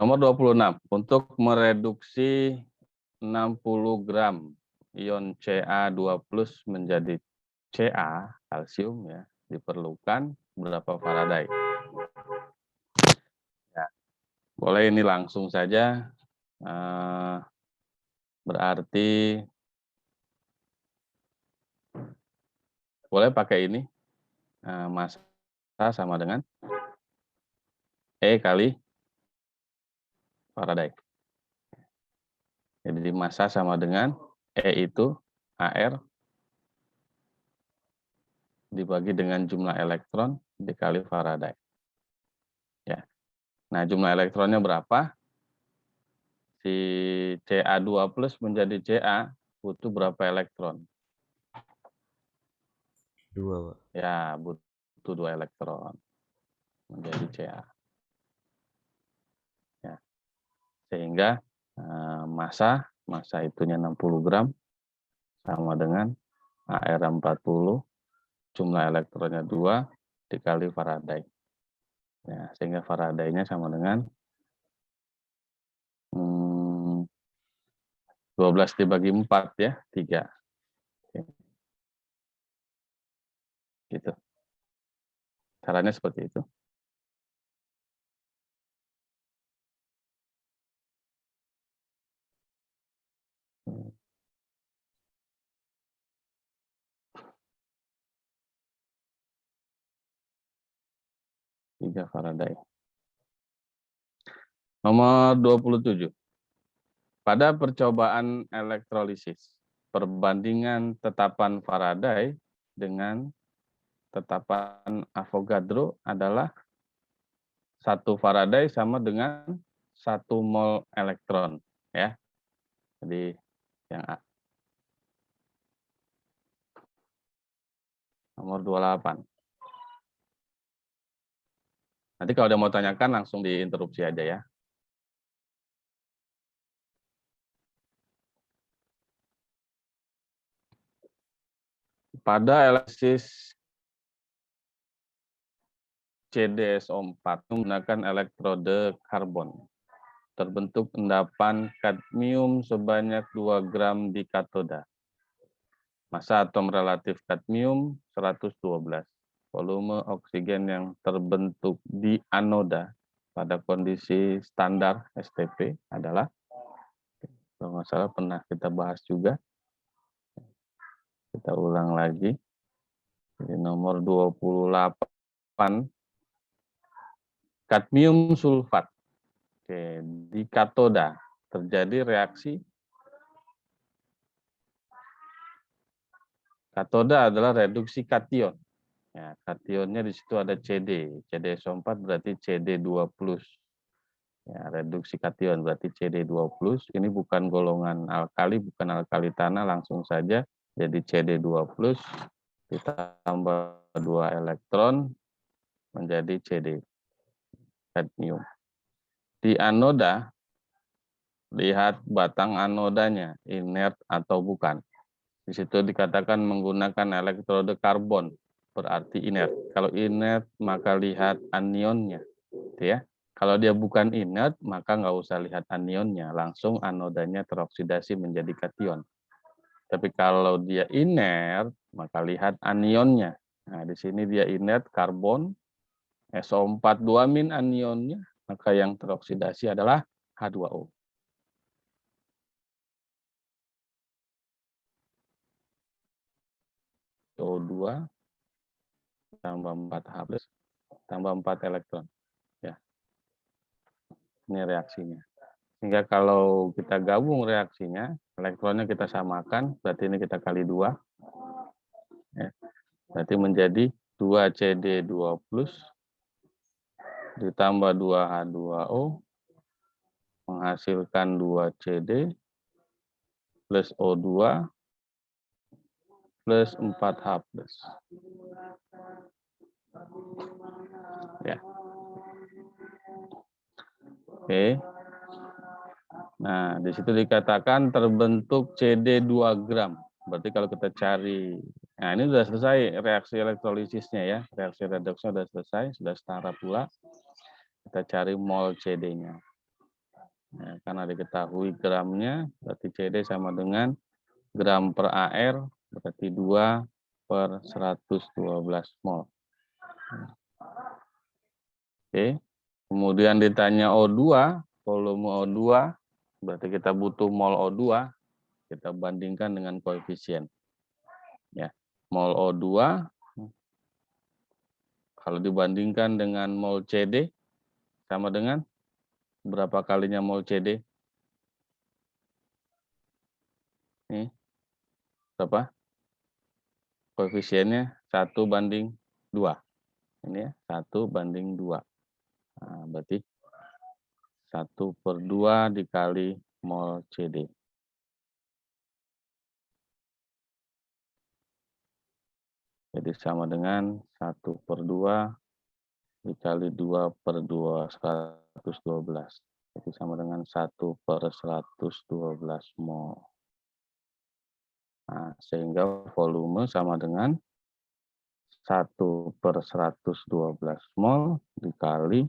Nomor 26, untuk mereduksi 60 gram ion Ca2+ menjadi Ca, kalsium ya, diperlukan berapa Faraday? Ya, boleh ini langsung saja, berarti boleh pakai ini, massa sama dengan E kali Faraday. Jadi massa sama dengan E itu AR dibagi dengan jumlah elektron dikali Faraday. Ya. Nah, jumlah elektronnya berapa? Si Ca2+ menjadi Ca butuh berapa elektron? 2, Pak. Ya, butuh 2 elektron menjadi Ca. Ya. Sehingga massa itunya 60 gram sama dengan AR 40, jumlah elektronnya 2 dikali Faraday. Ya, sehingga Faraday-nya sama dengan 12 dibagi 4 ya, 3. Gitu. Caranya seperti itu. Tiga Faraday. Nomor 27. Pada percobaan elektrolisis, perbandingan tetapan Faraday dengan tetapan Avogadro adalah 1 Faraday sama dengan 1 mol elektron. Ya. Jadi yang A. Nomor 28. Nanti kalau ada mau tanyakan langsung diinterupsi aja ya. Pada elektrolis CdSO4 menggunakan elektrode karbon. Terbentuk endapan kadmium sebanyak 2 gram di katoda. Massa atom relatif kadmium 112. Volume oksigen yang terbentuk di anoda pada kondisi standar STP adalah, kalau nggak salah pernah kita bahas juga. Kita ulang lagi. Jadi nomor 28, kadmium sulfat. Oke, di katoda terjadi reaksi. Katoda adalah reduksi kation. Ya, kationnya di situ ada CD. CdSO4 berarti CD2+. Ya, reduksi kation berarti CD2+. Ini bukan golongan alkali, bukan alkali tanah, langsung saja jadi CD2+, ditambah 2 elektron menjadi CD, kadmium. Di anoda, lihat batang anodanya, inert atau bukan. Di situ dikatakan menggunakan elektrode karbon, berarti inert. Kalau inert, maka lihat anionnya. Gitu ya. Kalau dia bukan inert, maka nggak usah lihat anionnya, langsung anodanya teroksidasi menjadi kation. Tapi kalau dia inert, maka lihat anionnya. Nah, di sini dia inert, karbon, SO4 2- anionnya, maka yang teroksidasi adalah H2O. O2 tambah 4H+, tambah 4 elektron. Ya. Ini reaksinya. Sehingga kalau kita gabung reaksinya, elektronnya kita samakan, berarti ini kita kali 2. Ya. Berarti menjadi 2 CD2+ ditambah 2 H2O menghasilkan 2 CD plus O2 plus 4H+. Ya. Oke. Nah, di situ dikatakan terbentuk CD 2 gram. Berarti kalau kita cari, nah ini sudah selesai reaksi elektrolisisnya ya. Reaksi redoksnya sudah selesai, sudah setara pula. Kita cari mol CD-nya. Nah, karena diketahui gramnya, berarti CD sama dengan gram per AR, berarti 2/112 mol. Oke. Kemudian ditanya O2, volume O2, berarti kita butuh mol O2, kita bandingkan dengan koefisien. Ya, mol O2 kalau dibandingkan dengan mol CD sama dengan berapa kalinya mol CD? Nih, berapa? Koefisiennya 1/2. Ini ya, 1/2. Nah, berarti 1/2 dikali mol CD. Jadi sama dengan 1/2 dikali 2/112. Jadi sama dengan 1/112 mol. Nah, sehingga volume sama dengan 1/112 mol dikali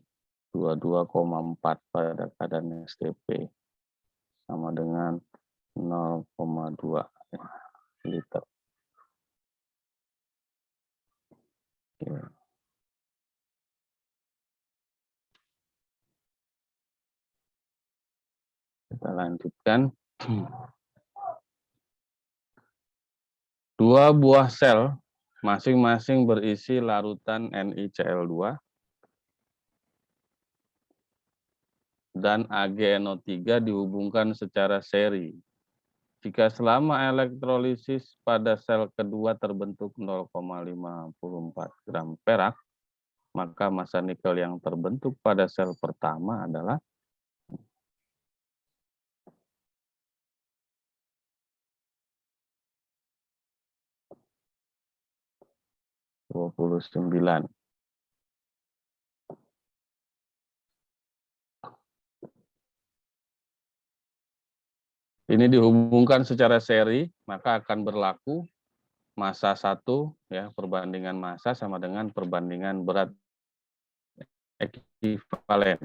22,4 pada keadaan STP. Sama dengan 0,2 liter. Oke. Kita lanjutkan. 2 buah sel masing-masing berisi larutan NiCl2 dan AgNO3 dihubungkan secara seri. Jika selama elektrolisis pada sel kedua terbentuk 0,54 gram perak, maka massa nikel yang terbentuk pada sel pertama adalah 29. Ini dihubungkan secara seri, maka akan berlaku massa 1 ya, perbandingan massa sama dengan perbandingan berat ekivalen.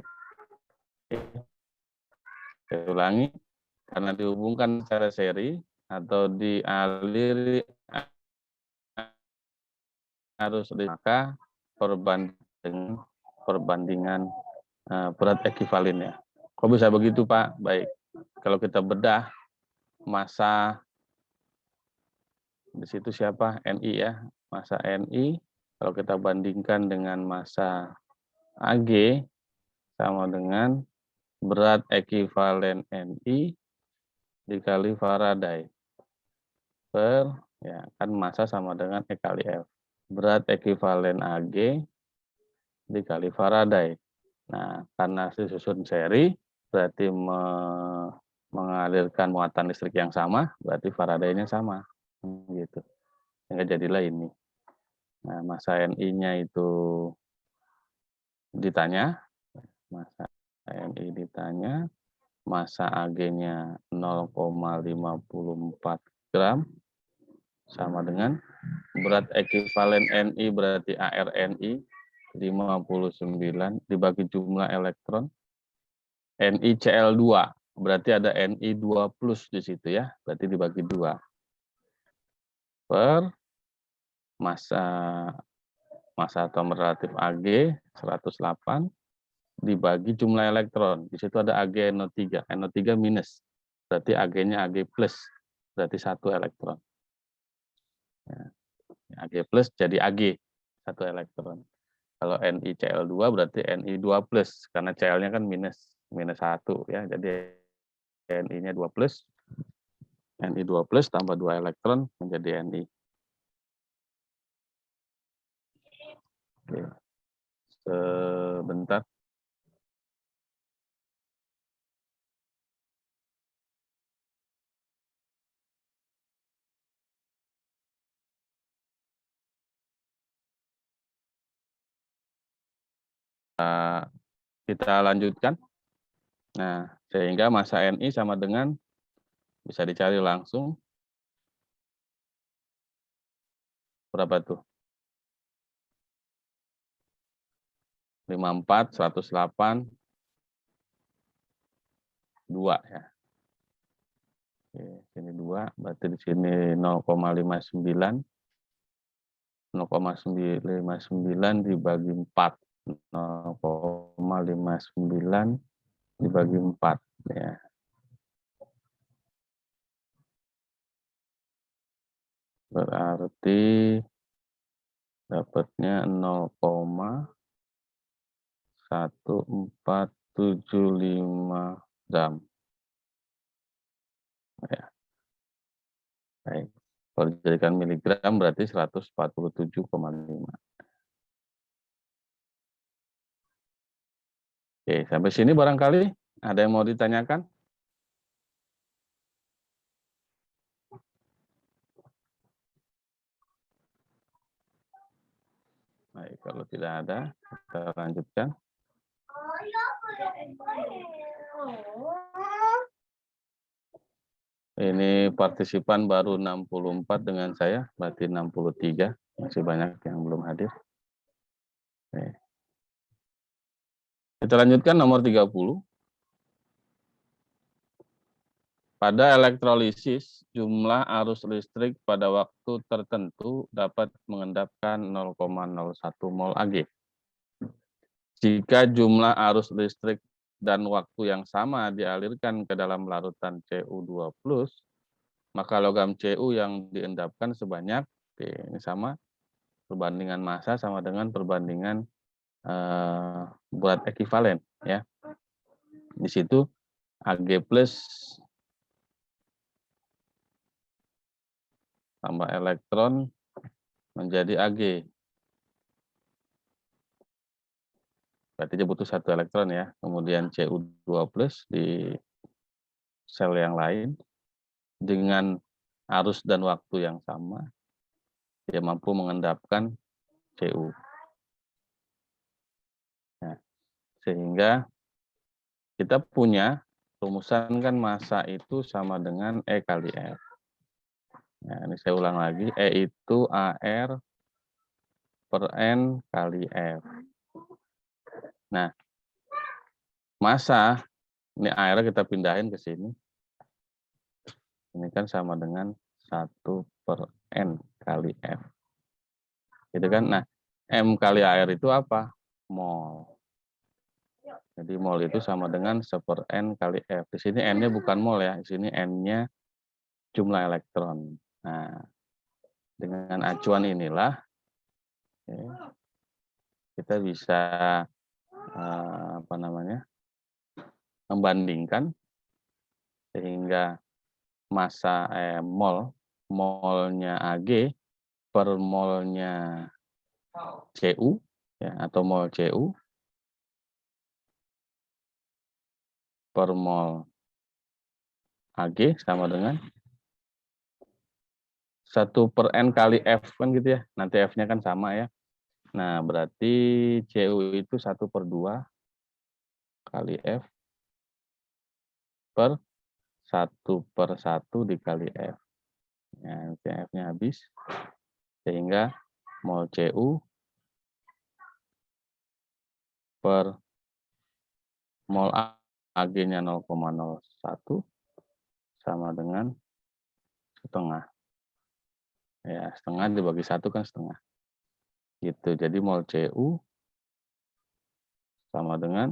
Saya ulangi, karena dihubungkan secara seri atau dialiri arus listrik, maka perbandingan berat ekivalennya. Kok bisa begitu, Pak? Baik. Kalau kita bedah massa di situ siapa? Ni ya. Massa Ni kalau kita bandingkan dengan massa Ag sama dengan berat ekivalen Ni dikali Faraday per ya kan massa sama dengan E kali F. Berat ekivalen Ag dikali Faraday. Nah, karena disusun seri berarti mengalirkan muatan listrik yang sama, berarti Faraday-nya sama. Gitu. Sehingga jadilah ini. Nah, massa Ni-nya itu ditanya, massa Ni ditanya, massa Ag-nya 0,54 gram, sama dengan berat ekivalen Ni berarti ArNi 59 dibagi jumlah elektron. NiCl2 berarti ada Ni2 plus di situ ya, berarti dibagi 2 per massa atom relatif Ag 108 dibagi jumlah elektron. Di situ ada AgNO3, NO3 minus, berarti Ag-nya Ag plus, berarti 1 elektron. Ya, Ag plus jadi Ag 1 elektron. Kalau NiCl2 berarti Ni2 plus, karena Cl-nya kan minus 1 ya, jadi Ni-nya 2 plus, Ni2 plus tambah 2 elektron menjadi Ni. Oke. Sebentar. Kita lanjutkan. Nah, sehingga massa Ni sama dengan, bisa dicari langsung, berapa tuh? 54, 108, 2 ya. Oke, sini 2, berarti di sini 0,59. 0,59 dibagi 4. 0,59 dibagi 4 ya. Berarti dapatnya 0,1475 gram. Ya, baik. Kalau dijadikan miligram berarti 147,5. Oke, sampai sini barangkali ada yang mau ditanyakan? Baik, kalau tidak ada, kita lanjutkan. Ini partisipan baru 64 dengan saya, berarti 63. Masih banyak yang belum hadir. Oke. Kita lanjutkan nomor 30. Pada elektrolisis, jumlah arus listrik pada waktu tertentu dapat mengendapkan 0,01 mol Ag. Jika jumlah arus listrik dan waktu yang sama dialirkan ke dalam larutan Cu2+, maka logam Cu yang diendapkan sebanyak, ini sama, perbandingan massa sama dengan perbandingan berat ekivalen. Ya. Di situ Ag plus tambah elektron menjadi Ag. Berarti dia butuh 1 elektron ya. Kemudian Cu2+ di sel yang lain dengan arus dan waktu yang sama, dia mampu mengendapkan Cu. Nah, sehingga kita punya rumusan kan massa itu sama dengan E kali F. Nah, ini saya ulang lagi, E itu AR per N kali F. Nah, massa, ini airnya kita pindahin ke sini. Ini kan sama dengan 1 per N kali F. Gitu kan? Nah, M kali air itu apa? Mol. Jadi mol itu sama dengan 1 per N kali F. Di sini N-nya bukan mol ya, di sini N-nya jumlah elektron. Nah, dengan acuan inilah kita bisa membandingkan sehingga massa molnya Ag per molnya Cu ya, atau mol Cu per mol Ag sama dengan 1 per N kali F kan gitu ya. Nanti F-nya kan sama ya. Nah, berarti Cu itu 1 per 2 kali F per 1 per 1 dikali F. Ya, F-nya habis. Sehingga mol Cu per mol Ag-nya 0,01 sama dengan setengah. Ya, setengah dibagi 1 kan setengah. Gitu. Jadi mol Cu sama dengan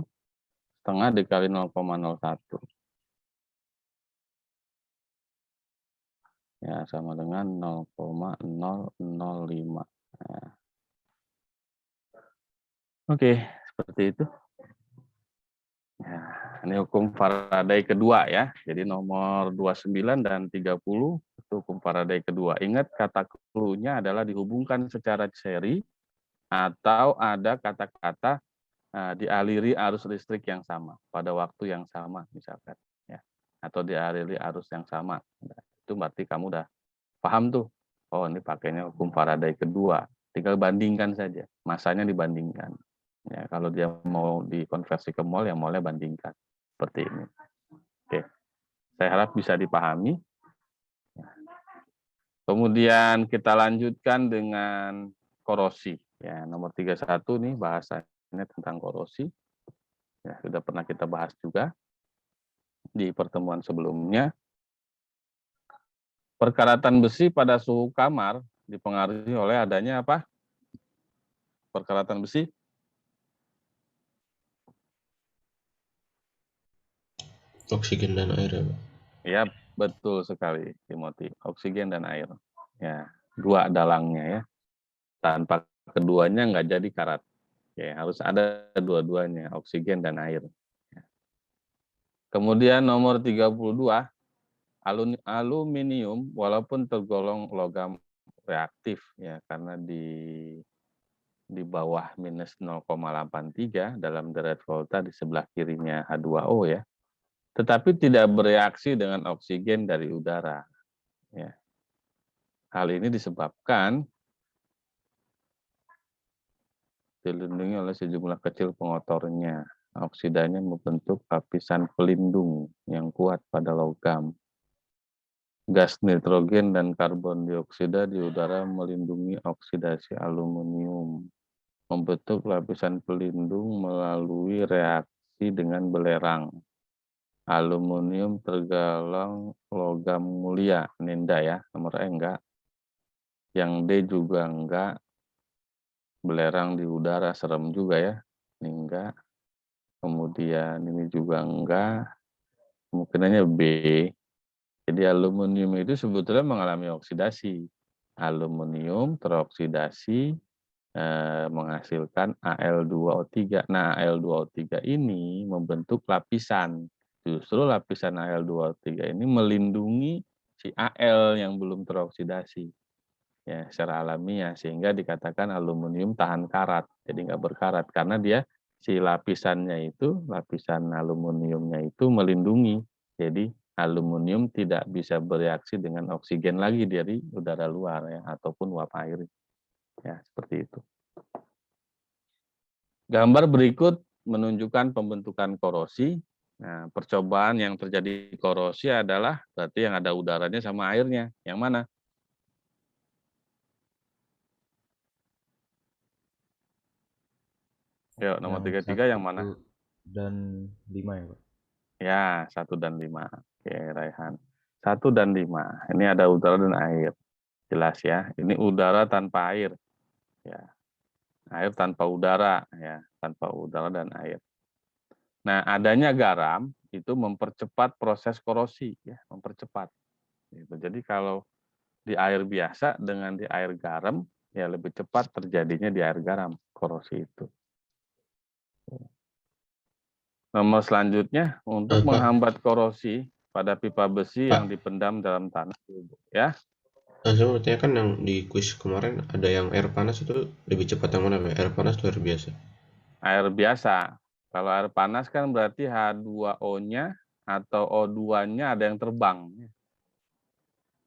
setengah dikali 0,01. Ya, sama dengan 0,005. Nah. Oke, seperti itu. Ya, ini hukum Faraday kedua ya. Jadi nomor 29 dan 30 itu hukum Faraday kedua. Ingat kata clue-nya adalah dihubungkan secara seri atau ada kata-kata dialiri arus listrik yang sama pada waktu yang sama misalkan ya. Atau dialiri arus yang sama. Nah, itu berarti kamu udah paham tuh. Oh, ini pakainya hukum Faraday kedua. Tinggal bandingkan saja. Masanya dibandingkan. Ya, kalau dia mau dikonversi ke mol, ya molnya bandingkan. Seperti ini. Oke. Saya harap bisa dipahami. Kemudian kita lanjutkan dengan korosi. Ya, nomor 31 nih bahasanya tentang korosi. Ya, sudah pernah kita bahas juga. di pertemuan sebelumnya. Perkaratan besi pada suhu kamar dipengaruhi oleh adanya apa? Perkaratan besi? Oksigen dan air ya, Pak. Ya, betul sekali, Timothy. Oksigen dan air. Ya, dua dalangnya ya. Tanpa keduanya nggak jadi karat. Ya, harus ada dua-duanya, oksigen dan air. Kemudian nomor 32, aluminium walaupun tergolong logam reaktif ya karena di bawah minus 0,83 dalam deret volta di sebelah kirinya H2O ya. Tetapi tidak bereaksi dengan oksigen dari udara. Ya. Hal ini disebabkan dilindungi oleh sejumlah kecil pengotornya. Oksidanya membentuk lapisan pelindung yang kuat pada logam. Gas nitrogen dan karbon dioksida di udara melindungi oksidasi aluminium. Membentuk lapisan pelindung melalui reaksi dengan belerang. Aluminium tergolong logam mulia. Ninda ya, nomor E enggak. Yang D juga enggak. Belerang di udara, serem juga ya. Ini enggak. Kemudian ini juga enggak. Kemungkinannya B. Jadi aluminium itu sebetulnya mengalami oksidasi. Aluminium teroksidasi menghasilkan Al2O3. Nah, Al2O3 ini membentuk lapisan. Justru lapisan Al2O3 ini melindungi si Al yang belum teroksidasi ya secara alamiah sehingga dikatakan aluminium tahan karat. Jadi nggak berkarat karena dia si lapisannya itu, lapisan aluminiumnya itu melindungi. Jadi aluminium tidak bisa bereaksi dengan oksigen lagi dari udara luar ya ataupun uap air. Ya, seperti itu. Gambar berikut menunjukkan pembentukan korosi. Nah, percobaan yang terjadi korosi adalah berarti yang ada udaranya sama airnya. Yang mana? Yuk, nomor Yang 33 yang mana? 1 dan 5 ya, Pak? Ya, 1 dan 5. Oke, Raihan. 1 dan 5. Ini ada udara dan air. Jelas ya. Ini udara tanpa air. Ya. Air tanpa udara. Ya. Tanpa udara dan air. Nah, adanya garam itu mempercepat proses korosi. Ya, mempercepat. Gitu. Jadi kalau di air biasa dengan di air garam, ya lebih cepat terjadinya di air garam, korosi itu. Nomor selanjutnya, untuk Pak, menghambat korosi pada pipa besi yang Pak, dipendam dalam tanah. Ya, saya mau tanya kan yang di kuis kemarin ada yang air panas itu lebih cepat yang mana, Pak? Air panas atau air biasa? air biasa. Kalau air panas kan berarti H2O-nya atau O2-nya ada yang terbang.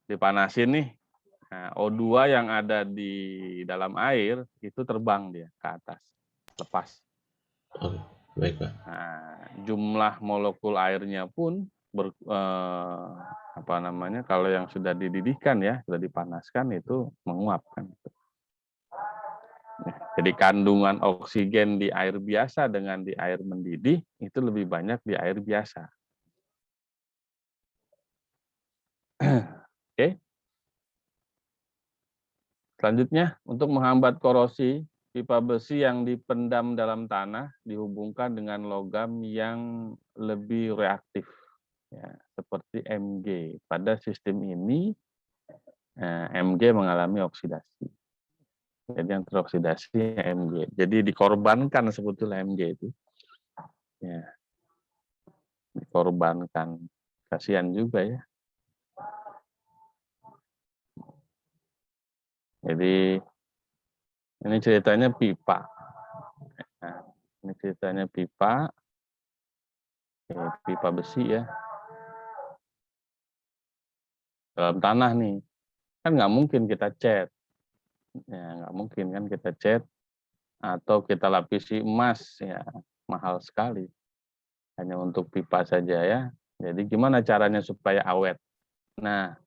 Dipanasin nih, nah, O2 yang ada di dalam air itu terbang dia ke atas, lepas. Oh, baik, Pak. Nah, jumlah molekul airnya pun apa namanya? Kalau yang sudah dididihkan ya, sudah dipanaskan itu menguap kan. Nah, jadi kandungan oksigen di air biasa dengan di air mendidih itu lebih banyak di air biasa. Oke. Selanjutnya, untuk menghambat korosi, pipa besi yang dipendam dalam tanah dihubungkan dengan logam yang lebih reaktif, ya, seperti Mg. Pada sistem ini, Mg mengalami oksidasi. Jadi yang teroksidasi Mg. Jadi dikorbankan sebetulnya Mg itu. Ya, dikorbankan. Kasihan juga ya. Jadi ini ceritanya pipa. Nah, ini ceritanya pipa, pipa besi ya, dalam tanah nih. Kan nggak mungkin kita cat, ya nggak mungkin kan kita cat atau kita lapisi emas, ya mahal sekali. Hanya untuk pipa saja ya. Jadi gimana caranya supaya awet? Nah,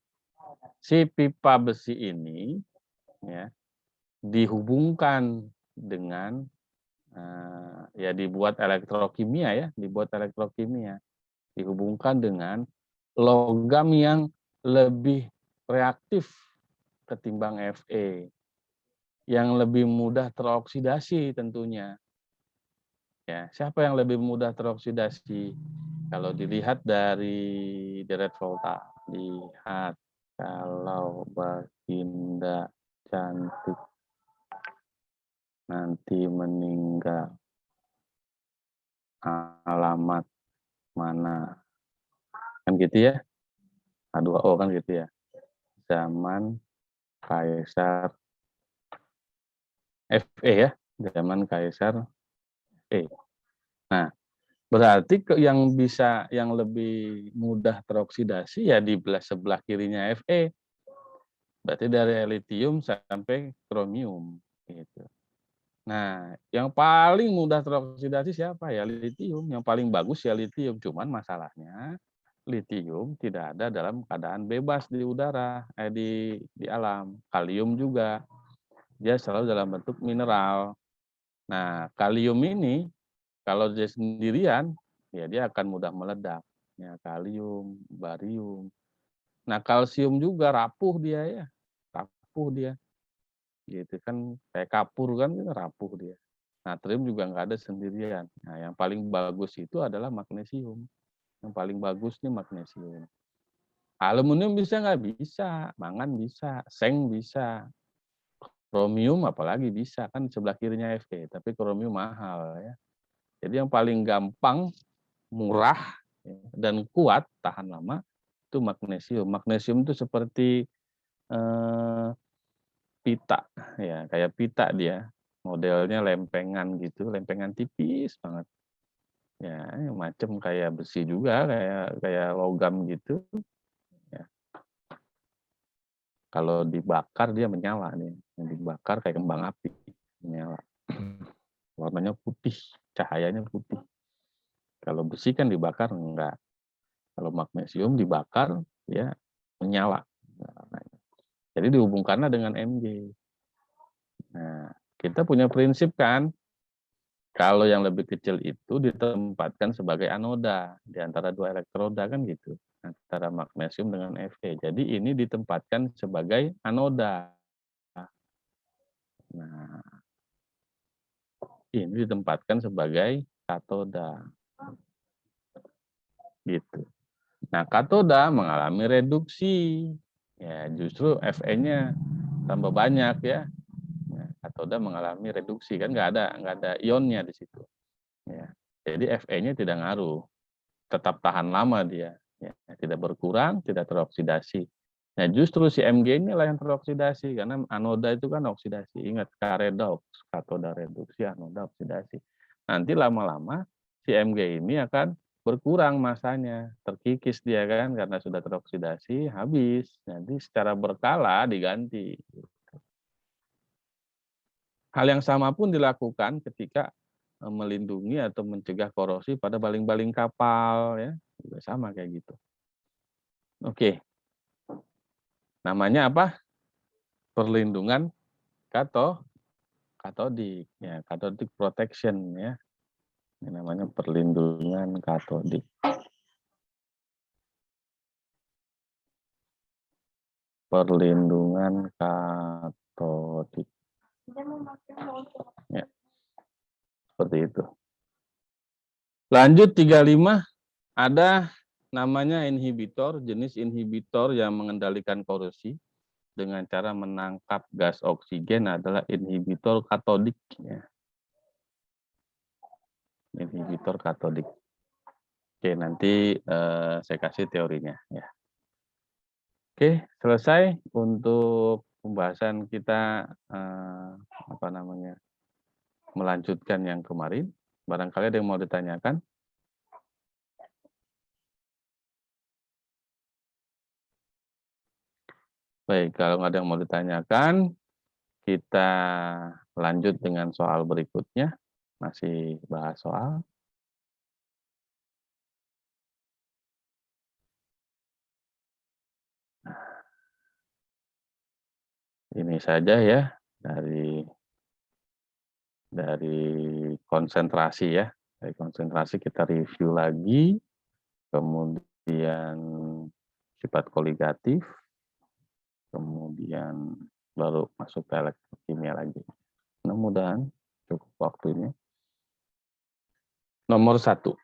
si pipa besi ini ya dihubungkan dengan ya dibuat elektrokimia ya, dibuat elektrokimia. dihubungkan dengan logam yang lebih reaktif ketimbang Fe, yang lebih mudah teroksidasi tentunya. Ya, siapa yang lebih mudah teroksidasi? Kalau dilihat dari deret volta, lihat kalau Baginda cantik nanti meninggal, alamat mana? Kan gitu ya, H2O kan gitu ya. Zaman Kaisar Fe ya, zaman Kaisar Fe. Nah, berarti yang lebih mudah teroksidasi ya di sebelah kirinya Fe. Berarti dari litium sampai kromium gitu. Nah, yang paling mudah teroksidasi siapa ya? Litium. Yang paling bagus ya litium. Cuman masalahnya litium tidak ada dalam keadaan bebas di udara, di alam. Kalium juga. Dia selalu dalam bentuk mineral. Nah, kalium ini kalau dia sendirian, ya dia akan mudah meledak. Ya, kalium, barium. Nah, kalsium juga rapuh dia ya. Rapuh dia. Gitu kan, kayak kapur kan rapuh dia. Natrium juga nggak ada sendirian. Nah, yang paling bagus itu adalah magnesium. Yang paling bagus nih magnesium. Aluminium bisa nggak? Bisa. Mangan bisa. Seng bisa. Kromium apalagi bisa. Kan sebelah kirinya Fe. Tapi kromium mahal ya. Jadi yang paling gampang, murah, dan kuat, tahan lama, itu magnesium. Magnesium itu seperti pita. Ya, kayak pita dia. Modelnya lempengan gitu. Lempengan tipis banget. Ya, macam kayak besi juga, kayak logam gitu. Ya. Kalau dibakar dia menyala nih, dibakar kayak kembang api, menyala. Warnanya putih, cahayanya putih. Kalau besi kan dibakar enggak. Kalau magnesium dibakar ya menyala. Jadi dihubungkanlah dengan Mg. Nah, kita punya prinsip kan, kalau yang lebih kecil itu ditempatkan sebagai anoda di antara dua elektroda kan gitu, antara magnesium dengan Fe. Jadi ini ditempatkan sebagai anoda. Nah, ini ditempatkan sebagai katoda. Gitu. Nah, katoda mengalami reduksi. Ya, justru Fe-nya tambah banyak ya. Nah, katoda mengalami reduksi kan nggak ada ionnya di situ. Ya. Jadi Fe-nya tidak ngaruh. Tetap tahan lama dia, ya, tidak berkurang, tidak teroksidasi. Nah, justru si Mg inilah yang teroksidasi karena anoda itu kan oksidasi. Ingat karedoks, katoda reduksi, anoda oksidasi. Nanti lama-lama si Mg ini akan berkurang masanya, terkikis dia kan karena sudah teroksidasi, habis. Nanti secara berkala diganti. Hal yang sama pun dilakukan ketika melindungi atau mencegah korosi pada baling-baling kapal ya, juga sama kayak gitu. Oke. Namanya apa? Perlindungan katodik ya, cathodic protection ya. Ini namanya perlindungan katodik. Perlindungan katodik. Ya. Seperti itu. Lanjut 35, ada namanya inhibitor, jenis inhibitor yang mengendalikan korosi dengan cara menangkap gas oksigen adalah inhibitor katodik. Ya. Inhibitor katodik. Oke, nanti saya kasih teorinya. Ya. Oke, selesai untuk pembahasan kita melanjutkan yang kemarin. Barangkali ada yang mau ditanyakan. Baik, kalau nggak ada yang mau ditanyakan, kita lanjut dengan soal berikutnya. Masih bahas soal. Ini saja ya dari konsentrasi ya. Dari konsentrasi kita review lagi. kemudian sifat koligatif, kemudian baru masuk ke elektrokimia lagi. Mudah-mudahan cukup waktunya. Nomor 1.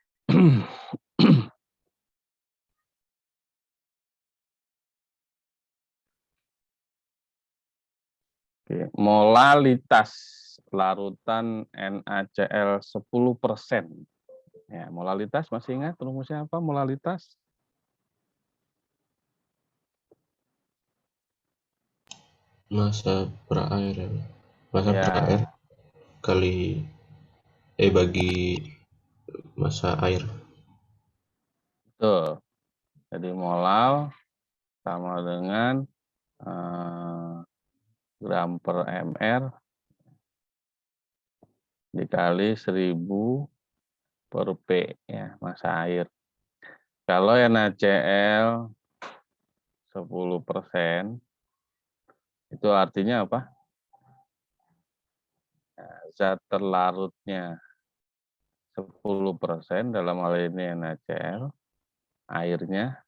Oke, molalitas larutan NaCl 10%. Ya, molalitas masih ingat rumusnya apa molalitas? Massa per air ya. Massa per Ya, air kali bagi massa air. betul. Jadi molal sama dengan gram per mr dikali 1000 per P ya, massa air. Kalau NaCl 10% itu artinya apa? Zat terlarutnya 10% dalam hal ini NaCl, airnya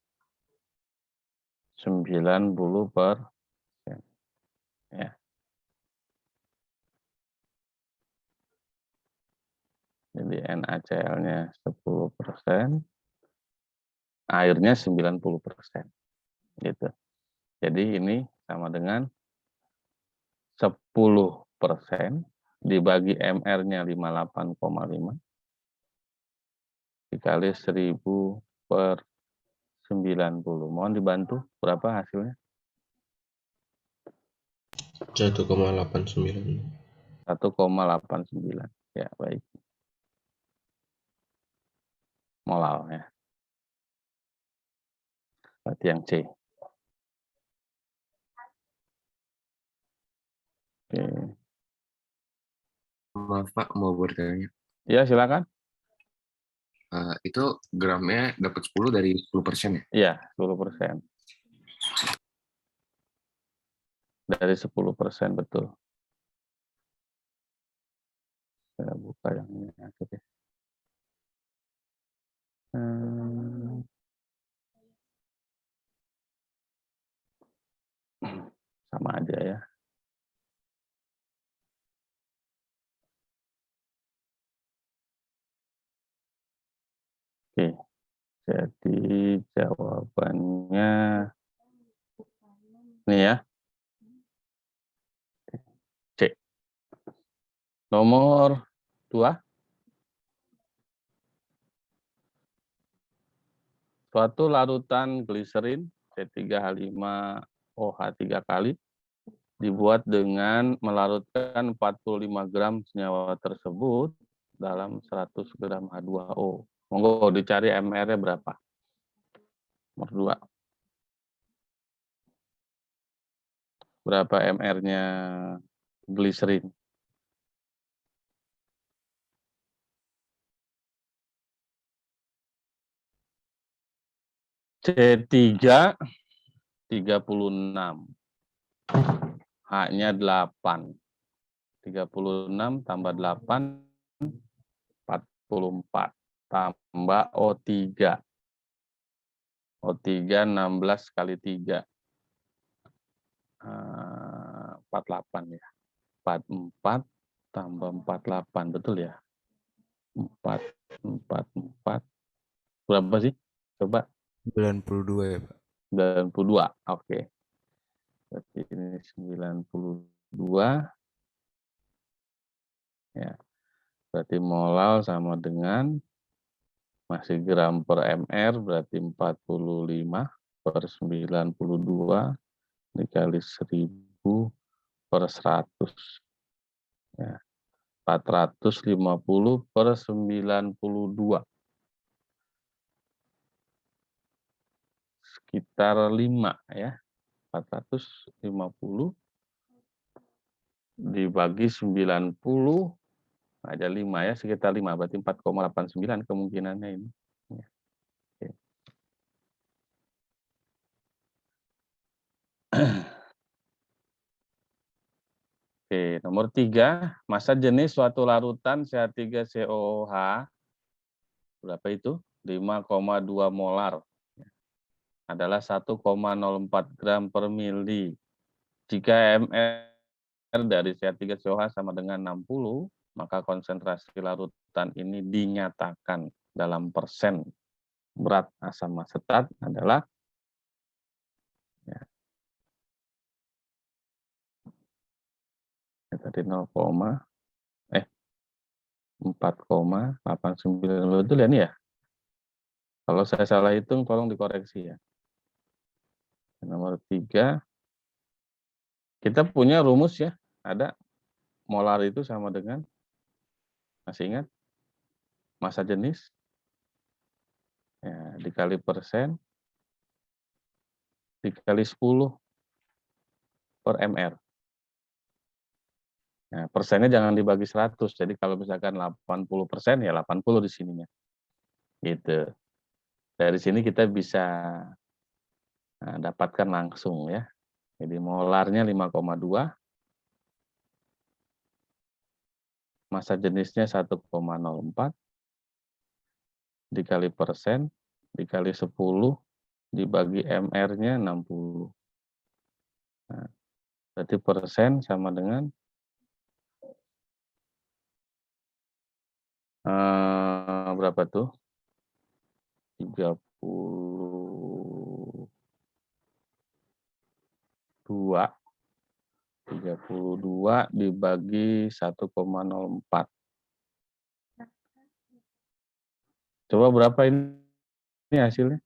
90%. Ya. Jadi NaCl-nya 10%, airnya 90%. Gitu. Jadi ini sama dengan 10% dibagi MR-nya 58,5 dikali 1000 per 90. Mohon dibantu berapa hasilnya? 1,89. 1,89. Ya, baik. Molal ya. Berarti yang C. Oke. Maaf Pak, mau bertanya. Ya, silakan. Itu gramnya dapat 10 dari 10% ya? Iya, 10%. Dari 10%, betul. Saya buka yang ini. Oke. Sama aja ya. Oke. Jadi jawabannya ini ya. C. Nomor 2. Suatu larutan gliserin C3H5OH3 kali dibuat dengan melarutkan 45 gram senyawa tersebut dalam 100 gram H2O. Monggo dicari MR-nya berapa? Nomor 2. Berapa MR-nya gliserin? C3 36. H-nya 8. 36 tambah 8 44 tambah O3. O3 16 kali 3. 48 ya. 44 tambah 48, betul ya? 4. Berapa sih? Coba. 92 ya Pak. 92. Oke. Berarti ini 92. Ya. Berarti molal sama dengan masih gram per mr, berarti 45 per 92 dikali 1000 per 100. Ya. 450 per 92. Sekitar 5 ya. 450 dibagi 90 ada 5 ya, sekitar 5, berarti 4,89 kemungkinannya ini. Ya. Oke. Oke, nomor 3, massa jenis suatu larutan CH3COOH berapa itu? 5,2 molar adalah 1,04 gram per mili. Jika MR dari CH3COH sama dengan 60, maka konsentrasi larutan ini dinyatakan dalam persen berat asam asetat adalah ya, tadi 4,89 betul ya ini ya. Kalau saya salah hitung tolong dikoreksi ya. Nomor 3, kita punya rumus ya, ada molar itu sama dengan, masih ingat, massa jenis ya, dikali persen dikali 10 per mr. Nah, persennya jangan dibagi 100, jadi kalau misalkan 80% ya 80 di sininya. Gitu. Dari sini kita bisa dapatkan langsung ya. Jadi molarnya 5,2, massa jenisnya 1,04, dikali persen, dikali 10, dibagi MR-nya 60. Nah, berarti persen sama dengan berapa tuh? 32 dibagi 1,04. Coba berapa ini hasilnya?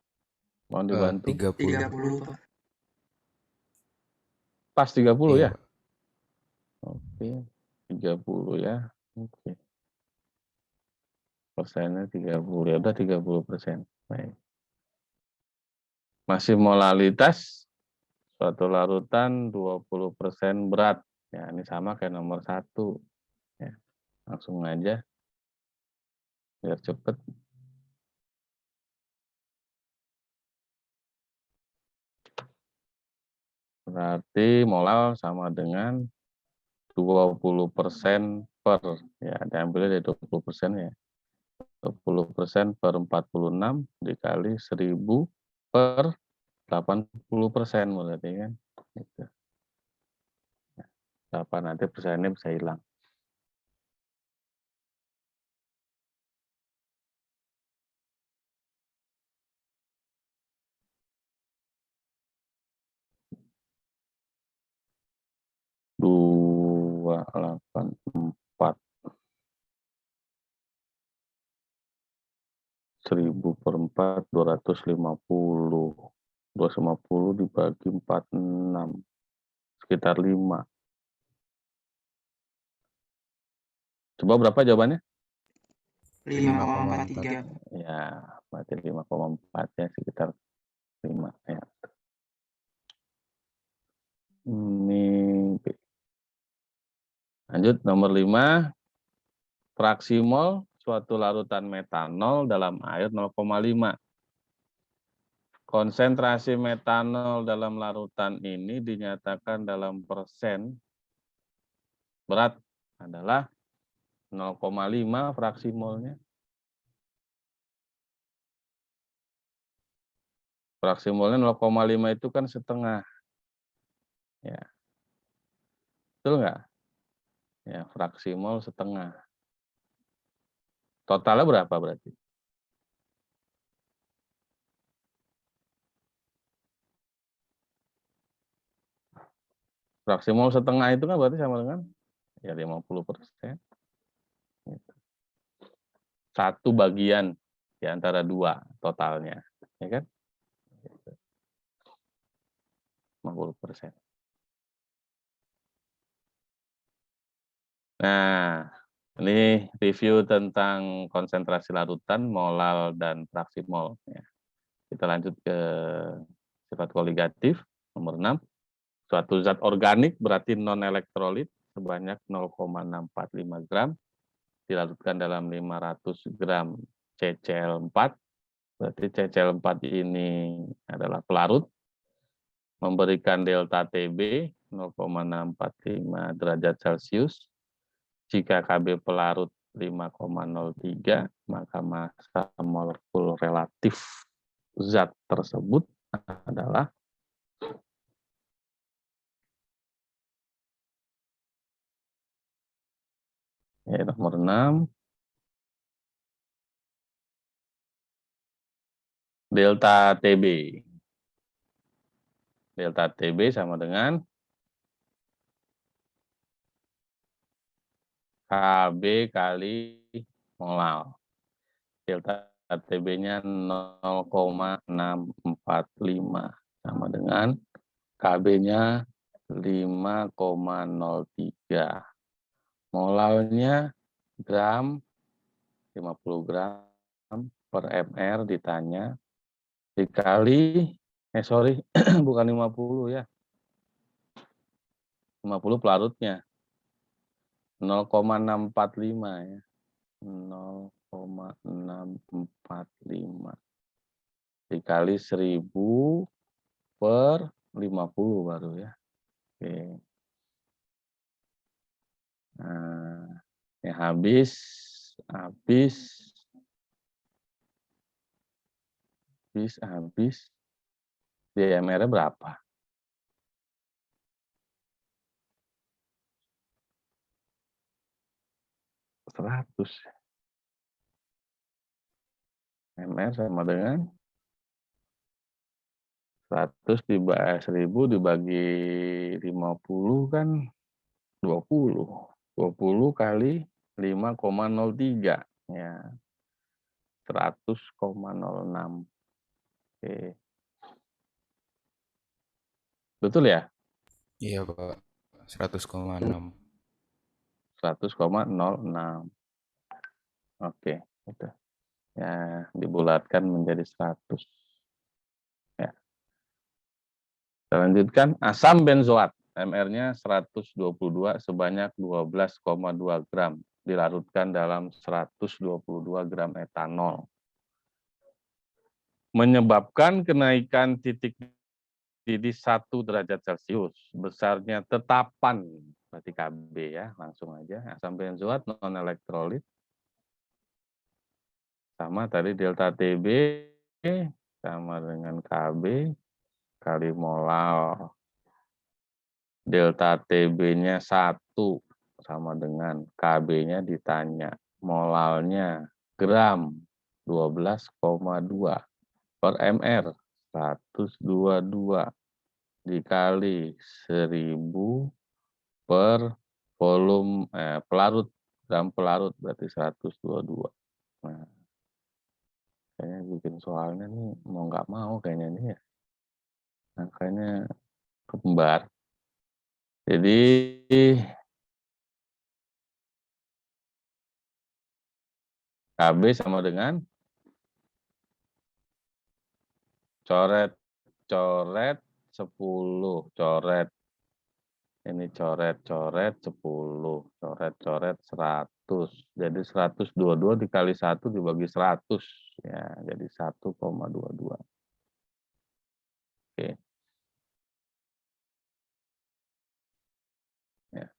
Mohon dibantu. 30. Pak. Pas 30 Iya, ya? Pak. Oke, 30 ya. Oke. Persennya 30, ya udah 30%. Baik. Masih molalitas, suatu larutan 20% berat. Ya, ini sama kayak nomor 1. Ya, langsung aja, biar cepet. Berarti molal sama dengan 20% per, ya diambilnya dari 20% ya. 20% per 46 dikali 1000 per 80% berarti kan. Gitu. Apa nanti persennya bisa hilang. Dua 84 1000 per 4 250 250 dibagi 46 sekitar 5. Coba berapa jawabannya? 5,43. Ya, berarti 5,4 ya, sekitar 5 ya. Ini lanjut nomor 5, fraksi mol suatu larutan metanol dalam air 0,5. Konsentrasi metanol dalam larutan ini dinyatakan dalam persen berat adalah 0,5 fraksi molnya. Fraksi molnya 0,5 itu kan setengah. Ya. Betul nggak? Ya, fraksi mol setengah. Totalnya berapa berarti? Fraksi mol setengah itu kan berarti sama dengan ya 50%. Gitu. 1 bagian di antara 2 totalnya. Ya kan? 50%. Nah, ini review tentang konsentrasi larutan, molal, dan fraksi mol. Ya. Kita lanjut ke sifat koligatif, nomor 6. Suatu zat organik berarti non-elektrolit sebanyak 0,645 gram dilarutkan dalam 500 gram CCl4. Berarti CCl4 ini adalah pelarut, memberikan delta TB 0,645 derajat Celcius. Jika KB pelarut 5,03, maka massa molekul relatif zat tersebut adalah nomor 6, delta TB. Delta TB sama dengan KB kali molal. Delta TB-nya 0,645 sama dengan KB-nya 5,03. Molalnya gram, 50 gram per mr ditanya dikali bukan 50 ya. 50 pelarutnya. 0,645 ya. 0,645 dikali 1000 per 50 baru ya. Oke. Nah, ya habis DMR-nya berapa? Seratus. MR sama dengan 100 dibagi 50 kan 20. 20 kali 5,03 ya. 100,06. Oke. Betul ya? Iya, Pak. 100,6. 100,06. Oke, itu. Ya, dibulatkan menjadi 100. Ya. Kita lanjutkan asam benzoat. MR-nya 122 sebanyak 12,2 gram. Dilarutkan dalam 122 gram etanol. Menyebabkan kenaikan titik didih 1 derajat Celcius. Besarnya tetapan, berarti KB ya, langsung aja. Asam benzoat non-elektrolit. Sama tadi delta TB sama dengan KB kali molal. Delta TB-nya 1 sama dengan KB-nya ditanya. Molalnya gram 12,2 per mr 122 dikali 1000 per volume pelarut, gram pelarut berarti 122. Nah, kayaknya bikin soalnya nih mau nggak mau kayaknya nih ya. Angkanya kembar. Jadi KB sama dengan coret-coret 10, coret. Ini coret-coret 10, coret-coret 100. Jadi 122 dikali 1 dibagi 100 ya, jadi 1,22. Oke. Ya.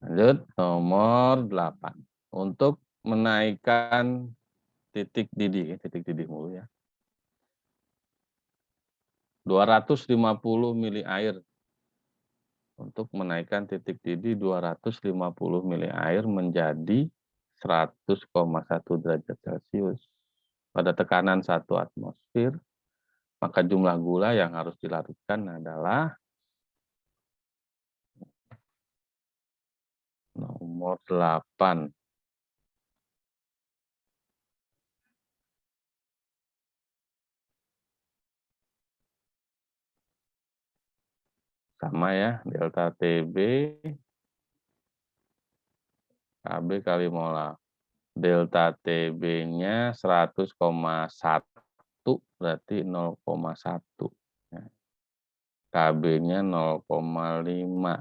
Lanjut nomor 8. Untuk menaikkan titik didih mulu ya. 250 mili air. Untuk menaikkan titik didih 250 mili air menjadi 100,1 derajat Celcius. Pada tekanan 1 atmosfer, maka jumlah gula yang harus dilarutkan adalah nomor 8. Sama ya, delta TB KB kali molar. Delta TB-nya 100,1 berarti 0,1. KB-nya 0,5.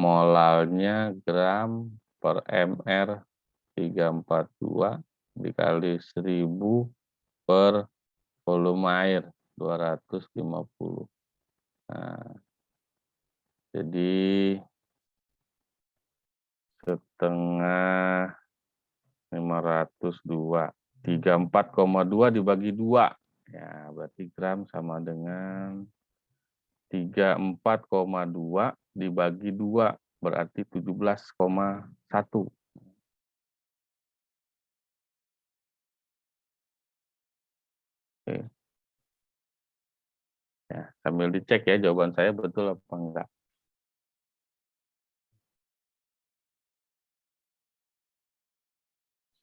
Molalnya gram per mr 342 dikali 1000 per volume air 250. Nah, jadi setengah 502. 34,2 dibagi 2. Ya, berarti gram sama dengan 34,2 dibagi 2. Berarti 17,1. Oke. Ya, sambil dicek ya jawaban saya betul apa enggak.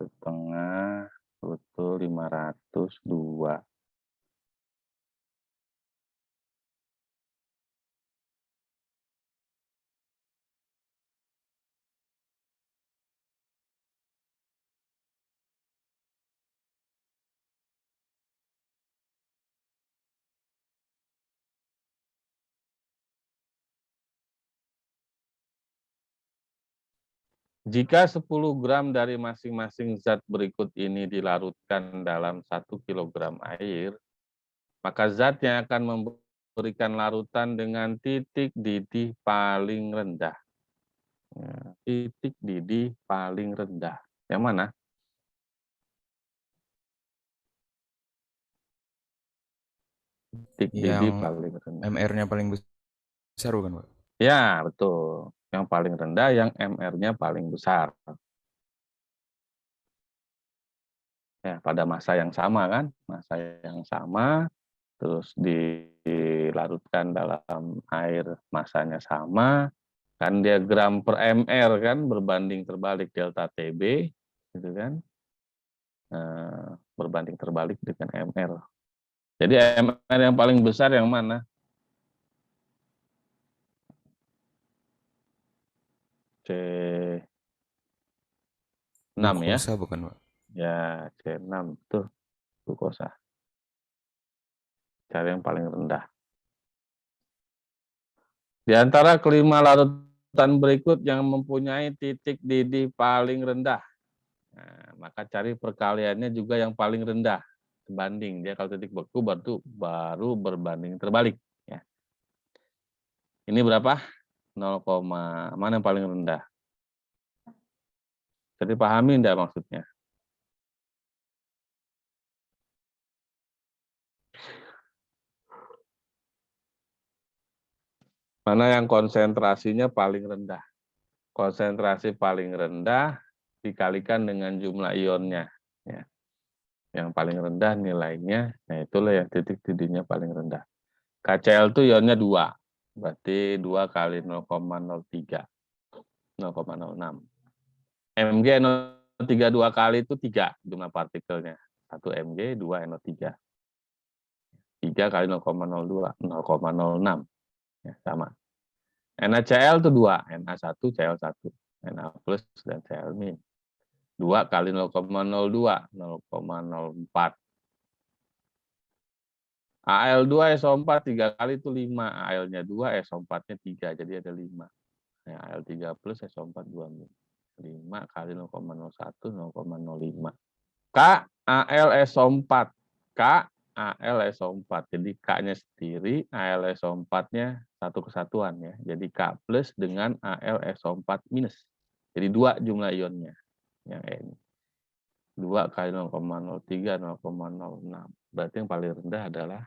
Setengah betul 502. Jika 10 gram dari masing-masing zat berikut ini dilarutkan dalam 1 kilogram air, maka zat yang akan memberikan larutan dengan titik didih paling rendah. Ya, titik didih paling rendah. Yang mana? Titik didih Yang paling rendah. MR-nya paling besar bukan, Pak? Ya, betul. Yang paling rendah, yang MR-nya paling besar. Ya, pada masa yang sama kan? Masa yang sama, terus dilarutkan dalam air masanya sama, kan dia gram per MR kan berbanding terbalik delta TB, gitu kan? Berbanding terbalik dengan MR. Jadi MR yang paling besar yang mana? C6 ya? Glukosa bukan, Pak? Ya, C6 tuh glukosa. Cara yang paling rendah. Di antara kelima larutan berikut yang mempunyai titik didih paling rendah, nah, maka cari perkaliannya juga yang paling rendah. Sebanding dia kalau titik beku baru berbanding terbalik. Ya. Ini berapa? 0, mana yang paling rendah? Jadi pahami enggak maksudnya? Mana yang konsentrasinya paling rendah? Konsentrasi paling rendah dikalikan dengan jumlah ionnya. Ya. Yang paling rendah nilainya, nah itulah yang titik didihnya paling rendah. KCl itu ionnya 2, berarti 2 kali 0,03, 0,06. Mg NO3 2 kali itu 3 jumlah partikelnya. 1 Mg, 2 NO3. 3 kali 0,02, 0,06. Ya, sama. NaCl itu 2, Na1, Cl1. Na plus dan Cl min. 2 kali 0,02, 0,04. Al2SO4 3 kali itu 5. Al-nya 2, SO4-nya 3. Jadi ada 5. Ya, Al3 plus SO4 2 min. 5 kali 0,01, 0,05. K, AlSO4. K, AlSO4. Jadi K-nya sendiri, AlSO4-nya satu kesatuan ya. Jadi K plus dengan AlSO4 minus. Jadi 2 jumlah ionnya. Yang ini. 2 kali 0,03, 0,06. Berarti yang paling rendah adalah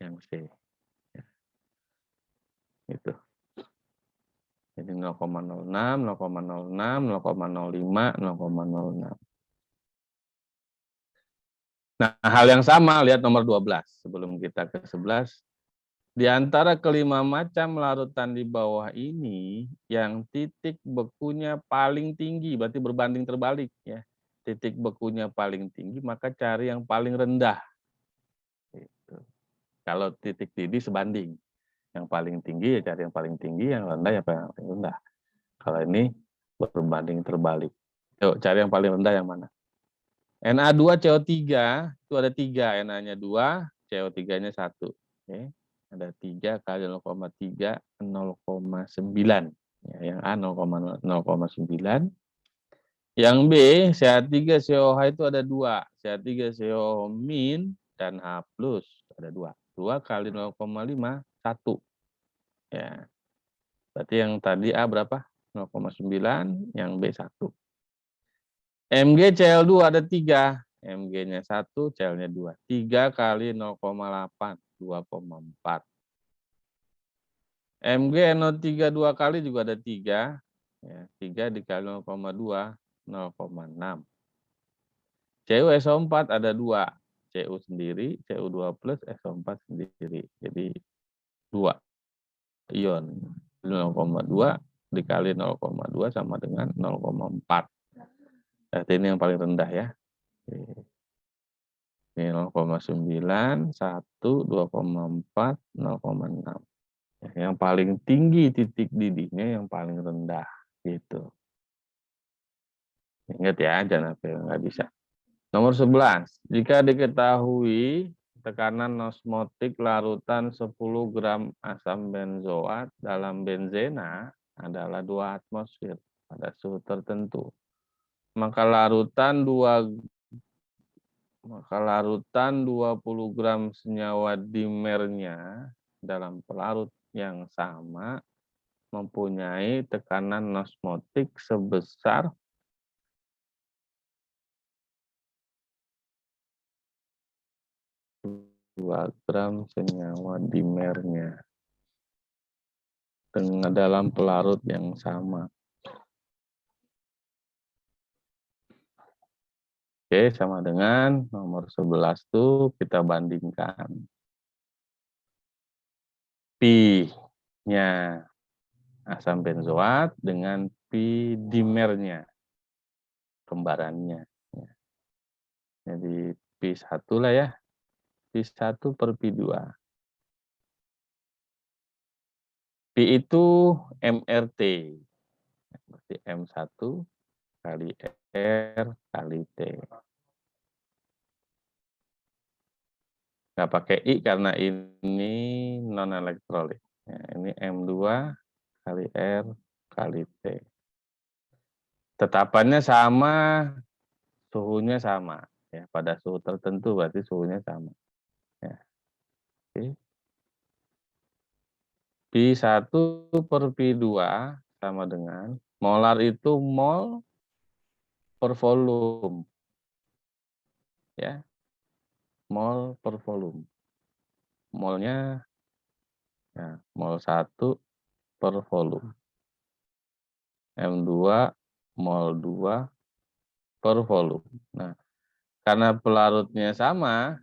yang C. Ya. Itu. Jadi 0,06, 0,06, 0,05, 0,06. Nah, hal yang sama, lihat nomor 12. Sebelum kita ke 11. Di antara kelima macam larutan di bawah ini, yang titik bekunya paling tinggi, berarti berbanding terbalik ya. Titik bekunya paling tinggi, maka cari yang paling rendah. Gitu. Kalau titik didih sebanding. Yang paling tinggi ya cari yang paling tinggi, yang rendah ya paling rendah. Kalau ini berbanding terbalik. Yuk, cari yang paling rendah yang mana? Na2CO3 itu ada 3, Na-nya 2, CO3-nya 1. Oke. Ada 3 kali 0,3, 0,9. Ya, yang A 0,9. Yang B, CH3COH itu ada 2. CH3CO min dan H plus ada 2. 2 kali 0,5, 1. Ya. Berarti yang tadi A berapa? 0,9, yang B 1. Mg Cl2 ada 3. Mg-nya 1, Cl-nya 2. 3 kali 0,8, 2,4. Mg NO3 2 kali juga ada 3. Ya, 3 dikali 0,2, 0,6. CuSO4 ada 2. Cu sendiri, Cu2 plus, SO4 sendiri. Jadi 2 ion. 0,2 dikali 0,2 sama dengan 0,4. Berarti ini yang paling rendah ya. Ini 0,9, 1, 2,4, 0,6. Yang paling tinggi titik didihnya yang paling rendah. Gitu. Ingat ya, jangan sampai nggak bisa. Nomor 11. Jika diketahui tekanan osmotik larutan 10 gram asam benzoat dalam benzena adalah 2 atmosfer pada suhu tertentu, maka larutan 20 gram senyawa dimernya dalam pelarut yang sama mempunyai tekanan osmotik sebesar 2 gram senyawa dimernya dengan dalam pelarut yang sama. Oke, sama dengan nomor 11 tuh kita bandingkan. Pi-nya asam benzoat dengan pi dimernya, kembarannya. Jadi pi1 lah ya, pi1 per pi2. Pi itu MRT, berarti M1 kali R kali T. Nggak pakai I karena ini non-elektrolit. Ya, ini M2 kali R kali T. Tetapannya sama, suhunya sama. Ya, pada suhu tertentu berarti suhunya sama. Ya. Oke. Pi1 per Pi2 sama dengan, molar itu mol per volume. Ya, mol per volume. Molnya ya, mol 1 per volume. M2 mol 2 per volume. Nah, karena pelarutnya sama,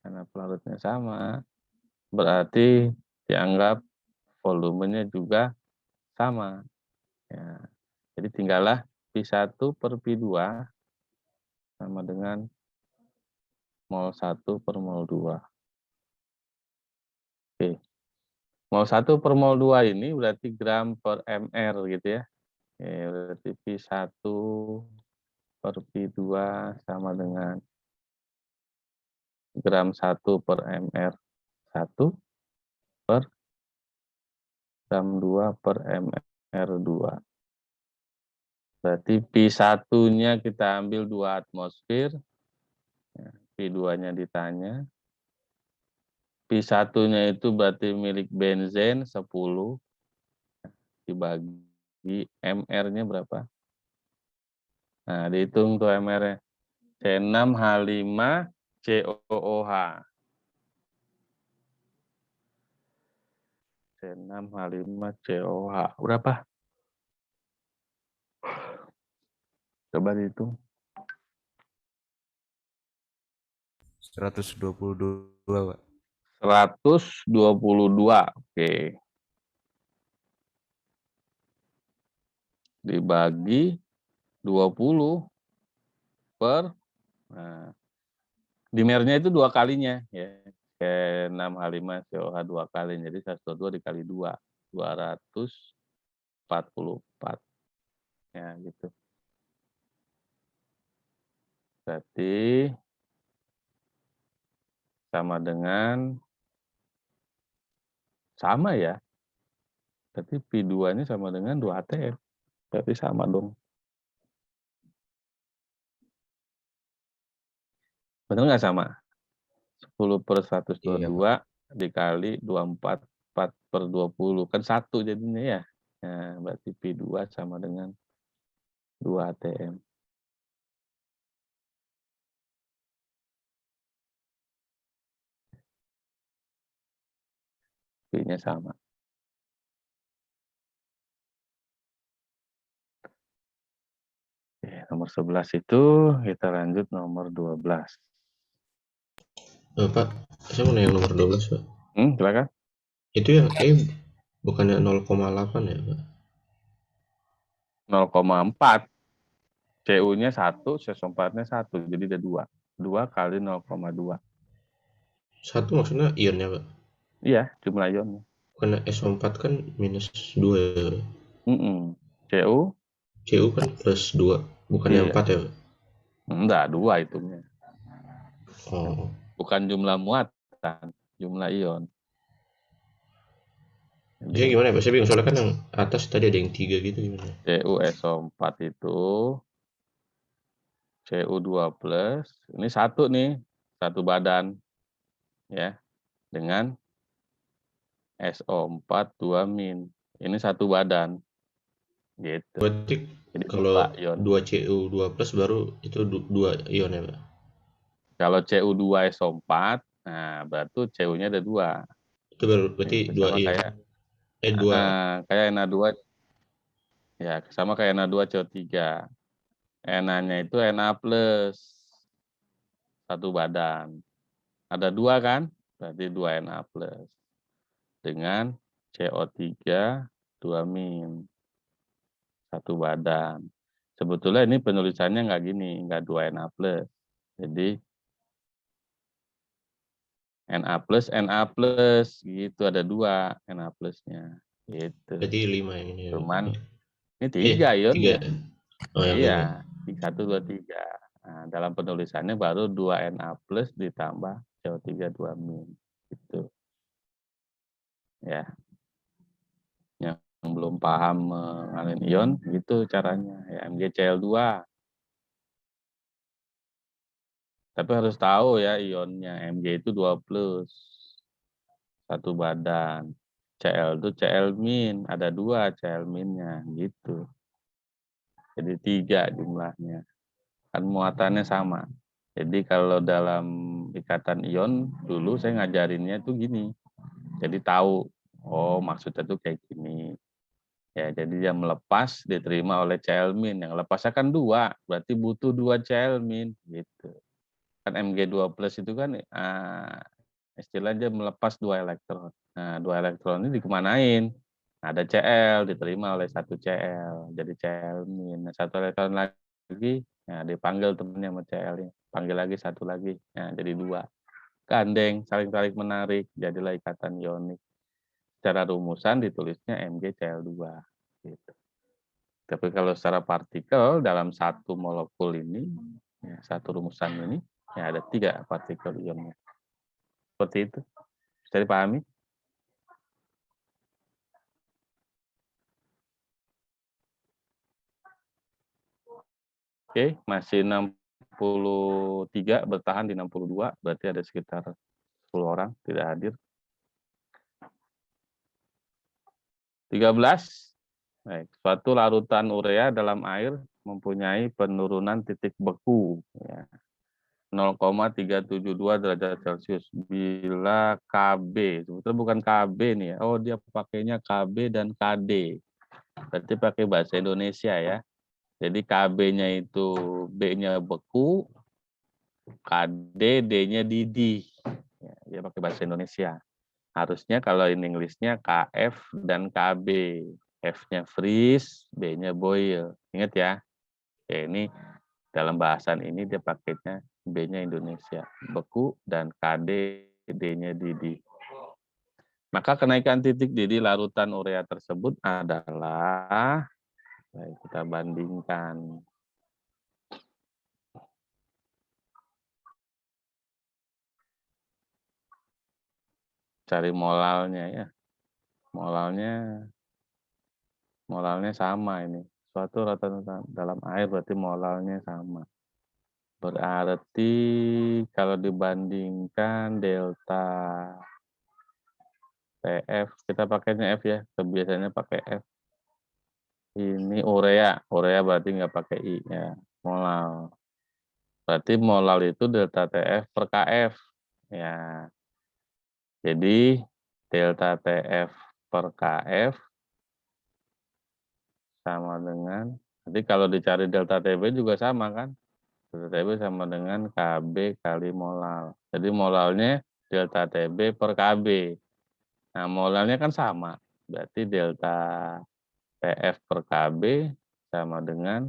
karena pelarutnya sama, berarti dianggap volumenya juga sama. Ya, jadi tinggallah Pi1 per Pi2 sama dengan mol 1 per mol 2. Oke. Mol 1 per mol 2 ini berarti gram per mr gitu ya. Oke, berarti Pi1 per Pi2 sama dengan gram 1 per mr 1 per gram 2 per mr 2. Berarti Pi1-nya kita ambil 2 atmosfer, Pi2-nya ditanya. Pi1-nya itu berarti milik benzen 10, dibagi MR-nya berapa? Nah, dihitung tuh MR-nya. C6H5COOH. C6H5COOH. Berapa? Coba dihitung. 122, Pak. 122. Oke. Dibagi 20 per, nah, dimernya itu 2 kalinya ya. C6H5COOH 2 kali, jadi 122 dikali 2, 244. Ya, gitu. Berarti sama dengan, sama ya. Berarti Pi2-nya sama dengan 2 ATM. Berarti sama dong. Benar nggak sama? 10 per 122 Iya, Pak. dikali 24 4 per 20. Kan 1 jadinya ya. Ya, berarti P2 sama dengan 2 ATM. P-nya sama. Oke, nomor 11 itu kita lanjut nomor 12. Pak, saya mau nanya yang nomor 12, Pak. Silakan. Itu yang bukannya 0,8 ya, Pak? 0,4. CU-nya 1, C4-nya 1, jadi ada 2. 2 kali 0,2. 1 maksudnya ionnya, Pak? Iya, jumlah ionnya. Bukannya SO4 kan minus 2 ya? CU? CU kan plus 2, bukannya Iya. 4 ya, Pak? Enggak, 2 hitungnya. Oh. Bukan jumlah muatan, jumlah ion. Jadi gimana ya, Pak? Saya bingung, soalnya kan yang atas tadi ada yang 3 gitu, gimana? CuSO4 itu Cu2+, ini satu nih, satu badan, ya, dengan SO4 2-. Ini satu badan, gitu. Berarti Jadi kalau 2 ion. 2 CU2 plus baru itu 2 ion ya, Pak? Kalau Cu2SO4, nah berarti Cu-nya ada 2. Itu berarti Itu 2 sama ion. kayak 2. kayak Na2, ya, sama kayak Na2CO3. Na-nya itu Na plus, satu badan. Ada 2 kan? Berarti 2 Na plus. Dengan CO3 2-, satu badan. Sebetulnya ini penulisannya nggak gini, nggak 2 Na plus. Jadi Na plus, gitu, ada 2 Na plusnya. Gitu. Berarti 5 yang ini ya, Cuman Pak? ini 3 3. ionnya. Oh, yang 5. Iya, 1, 2, 3. Nah, dalam penulisannya baru 2 Na plus ditambah CO3 2-. Gitu. Ya, yang belum paham mengalin ion, gitu caranya. Ya, MgCl2. Tapi harus tahu ya ionnya. Mg itu 2 plus, satu badan. Cl itu Cl-, ada 2 Cl-nya, gitu. Jadi 3 jumlahnya. Kan muatannya sama. Jadi kalau dalam ikatan ion, dulu saya ngajarinnya tuh gini. Jadi tahu, oh maksudnya tuh kayak gini. Ya, jadi dia melepas diterima oleh Cl-. Yang lepasnya kan 2, berarti butuh 2 Cl-, gitu. Kan Mg2 plus itu kan istilahnya melepas 2 elektron. Nah, 2 elektron ini dikemanain? Nah, ada Cl, diterima oleh 1 Cl, jadi Cl-. Nah, 1 elektron lagi, nah, dipanggil temennya sama Cl-nya. Panggil lagi 1 lagi, nah, jadi 2. Gandeng, saling tarik menarik, jadilah ikatan ionik. Secara rumusan ditulisnya MgCl2. Gitu. Tapi kalau secara partikel dalam satu molekul ini, ya, satu rumusan ini, ya ada 3 partikel ionnya. Seperti itu. Bisa dipahami? Oke, masih 63, bertahan di 62, berarti ada sekitar 10 orang tidak hadir. 13. Baik, suatu larutan urea dalam air mempunyai penurunan titik beku, ya, 0,372 derajat Celcius bila Kb, sebetulnya bukan Kb nih ya. Oh, dia pakainya Kb dan Kd. Berarti pakai bahasa Indonesia ya. Jadi Kb-nya itu B-nya beku, Kd, D-nya didih. Ya, dia pakai bahasa Indonesia. Harusnya kalau in English-nya Kf dan Kb. F-nya freeze, B-nya boil. Ingat ya. Oke, ini dalam bahasan ini dia pakainya B-nya Indonesia, beku, dan KD, D-nya didih. Maka kenaikan titik didih larutan urea tersebut adalah, baik, kita bandingkan. Cari molalnya ya. Molalnya sama ini. Suatu rata-rata dalam air berarti molalnya sama. Berarti kalau dibandingkan delta TF, kita pakainya F ya, biasanya pakai F. Ini urea. Urea berarti nggak pakai I ya. Molal. Berarti molal itu delta TF per KF. Ya. Jadi delta TF per KF sama dengan, nanti kalau dicari delta TB juga sama kan? Delta TB sama dengan KB kali molal. Jadi molalnya delta TB per KB. Nah, molalnya kan sama. Berarti delta TF per KB sama dengan,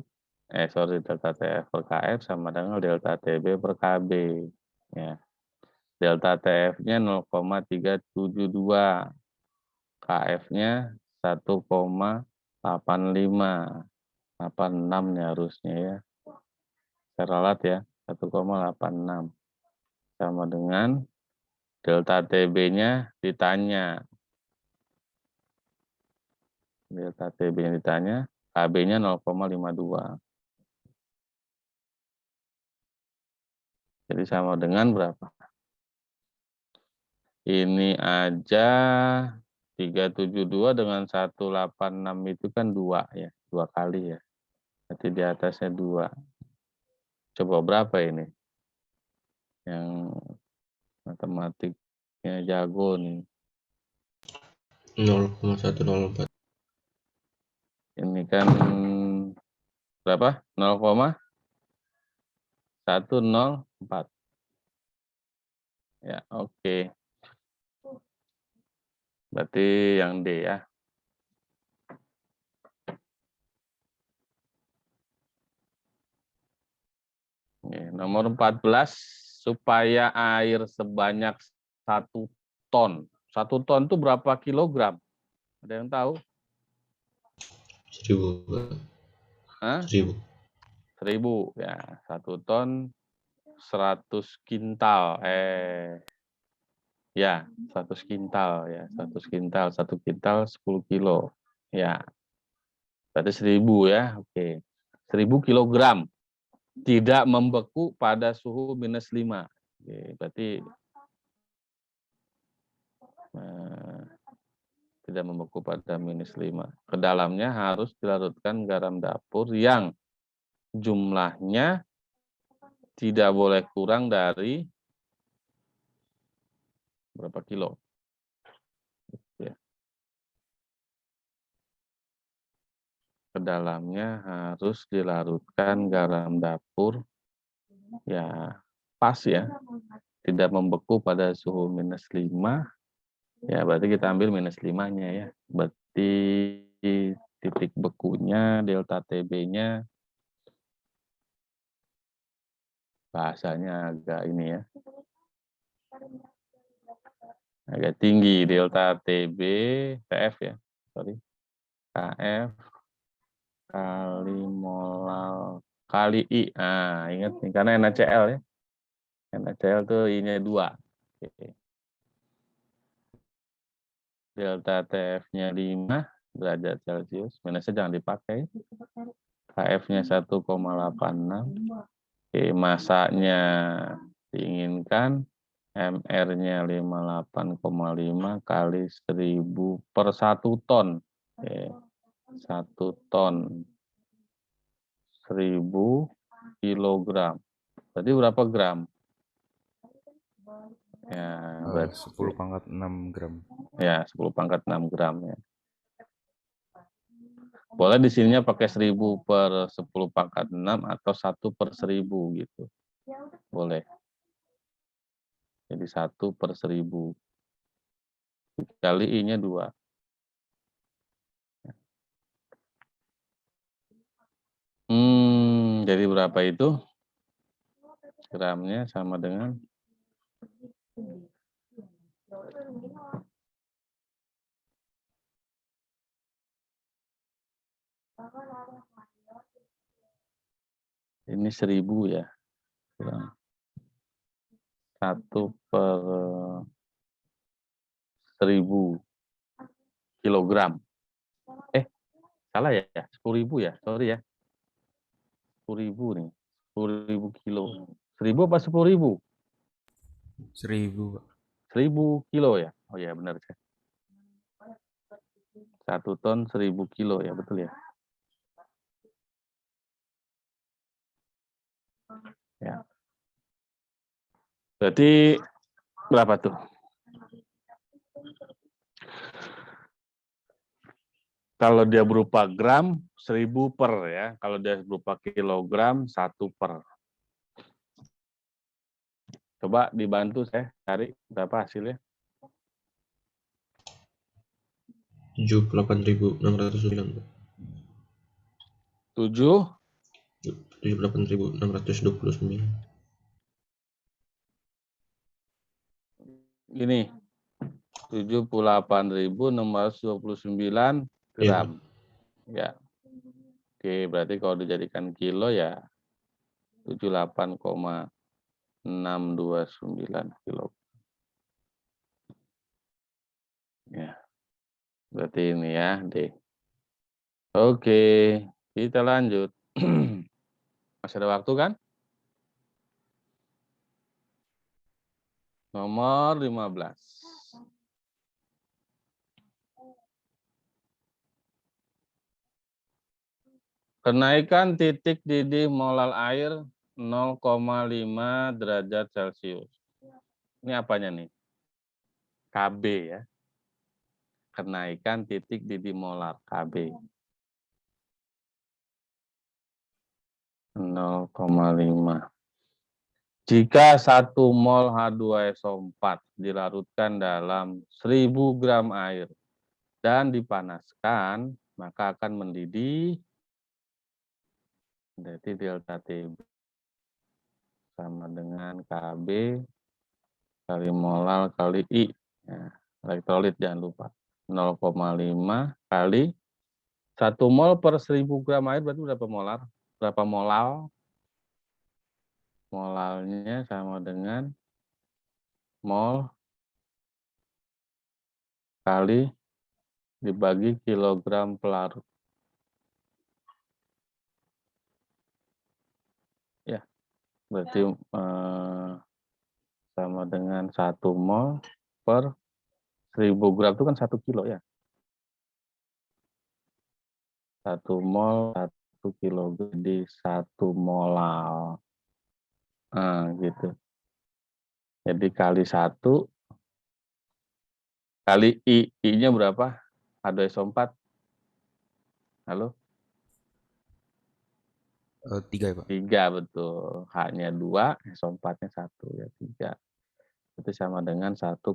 delta TF per KF sama dengan delta TB per KB. Ya. Delta TF-nya 0,372. KF-nya 1,85. 86 ya harusnya ya. Saya ralat ya, 1,86. Sama dengan delta TB-nya ditanya. Delta TB-nya ditanya, KB-nya 0,52. Jadi sama dengan berapa? Ini aja 372 dengan 186 itu kan 2 ya, 2 kali ya. Berarti di atasnya 2. Coba berapa ini? Yang matematiknya jago nih. 0,104. Ini kan berapa? 0,104. Ya, oke. Berarti yang D ya. Nomor 14, supaya air sebanyak 1 ton. 1 ton itu berapa kilogram? Ada yang tahu? 1000. Hah? 1000. 1000 ya. 1 ton 100 kintal. Ya, 100 kintal ya. 100 kintal, 1 kintal 10 kilo. Ya. Berarti 1000 ya. Oke. 1000 kilogram. Tidak membeku pada suhu -5. Oke, berarti tidak membeku pada -5. Ke dalamnya harus dilarutkan garam dapur yang jumlahnya tidak boleh kurang dari berapa kilo. Ya. Ke dalamnya harus dilarutkan garam dapur ya pas ya, tidak membeku pada suhu -5. Ya, berarti kita ambil -5-nya ya. Berarti titik bekunya, delta TB-nya, bahasanya agak ini ya, agak tinggi. Delta TB, TF ya, sorry, KF kali molal kali I. Nah, ingat nih, karena NaCl ya. NaCl tuh I-nya 2. Oke. Delta TF-nya 5 derajat Celcius, minusnya jangan dipakai. KF-nya 1,86. Oke, masanya diinginkan, MR-nya 58,5 kali 1000 per 1 ton. Oke, 1 ton 1000 kilogram. Berarti berapa gram? Ya, berarti 10 pangkat 6 gram. ya 10 pangkat 6 gram ya. Boleh di sininya pakai 1000 per 10 pangkat 6 atau 1 per 1000 gitu. Boleh. Jadi 1 per 1000. Kali I-nya 2. Jadi berapa itu? Gramnya sama dengan ini 1000 ya. 1 per 1000 kilogram. Salah ya? 10.000 ya? Sorry ya. 10.000 nih. 10.000 kilo. 1000 apa 10.000? 1000, Pak. 1000 kilo ya? Oh ya benar. 1 ton 1000 kilo ya, betul ya? Ya. Berarti berapa tuh? Kalau dia berupa gram, 1000 per ya. Kalau dia berupa kilogram, 1 per. Coba dibantu saya cari berapa hasilnya. 78.609. 7. 78.629. Ini 78.629 Iya, Pak. gram. Ya. Oke, berarti kalau dijadikan kilo ya 78,629 kilo. Ya, berarti ini ya, D. Oke, kita lanjut. Masih ada waktu kan? Nomor 15. Kenaikan titik didih molar air 0,5 derajat Celcius. Ini apanya nih? KB ya. Kenaikan titik didih molar KB. 0,5. Jika 1 mol H2SO4 dilarutkan dalam 1000 gram air dan dipanaskan, maka akan mendidih. Jadi delta T sama dengan KB kali molar kali I. Ya, elektrolit jangan lupa. 0,5 kali 1 mol per 1000 gram air berarti berapa molar? Berapa molal? Molalnya sama dengan mol kali dibagi kilogram pelarut. Ya, berarti sama dengan 1 mol per 1000 gram itu kan 1 kilo ya. 1 mol 1 kilo jadi 1 molal. Gitu. Jadi kali 1 kali I. I-nya berapa? H2SO4. Halo? 3 ya, Pak. 3 betul. H-nya 2, SO4-nya 1 ya 3. Itu sama dengan 1,5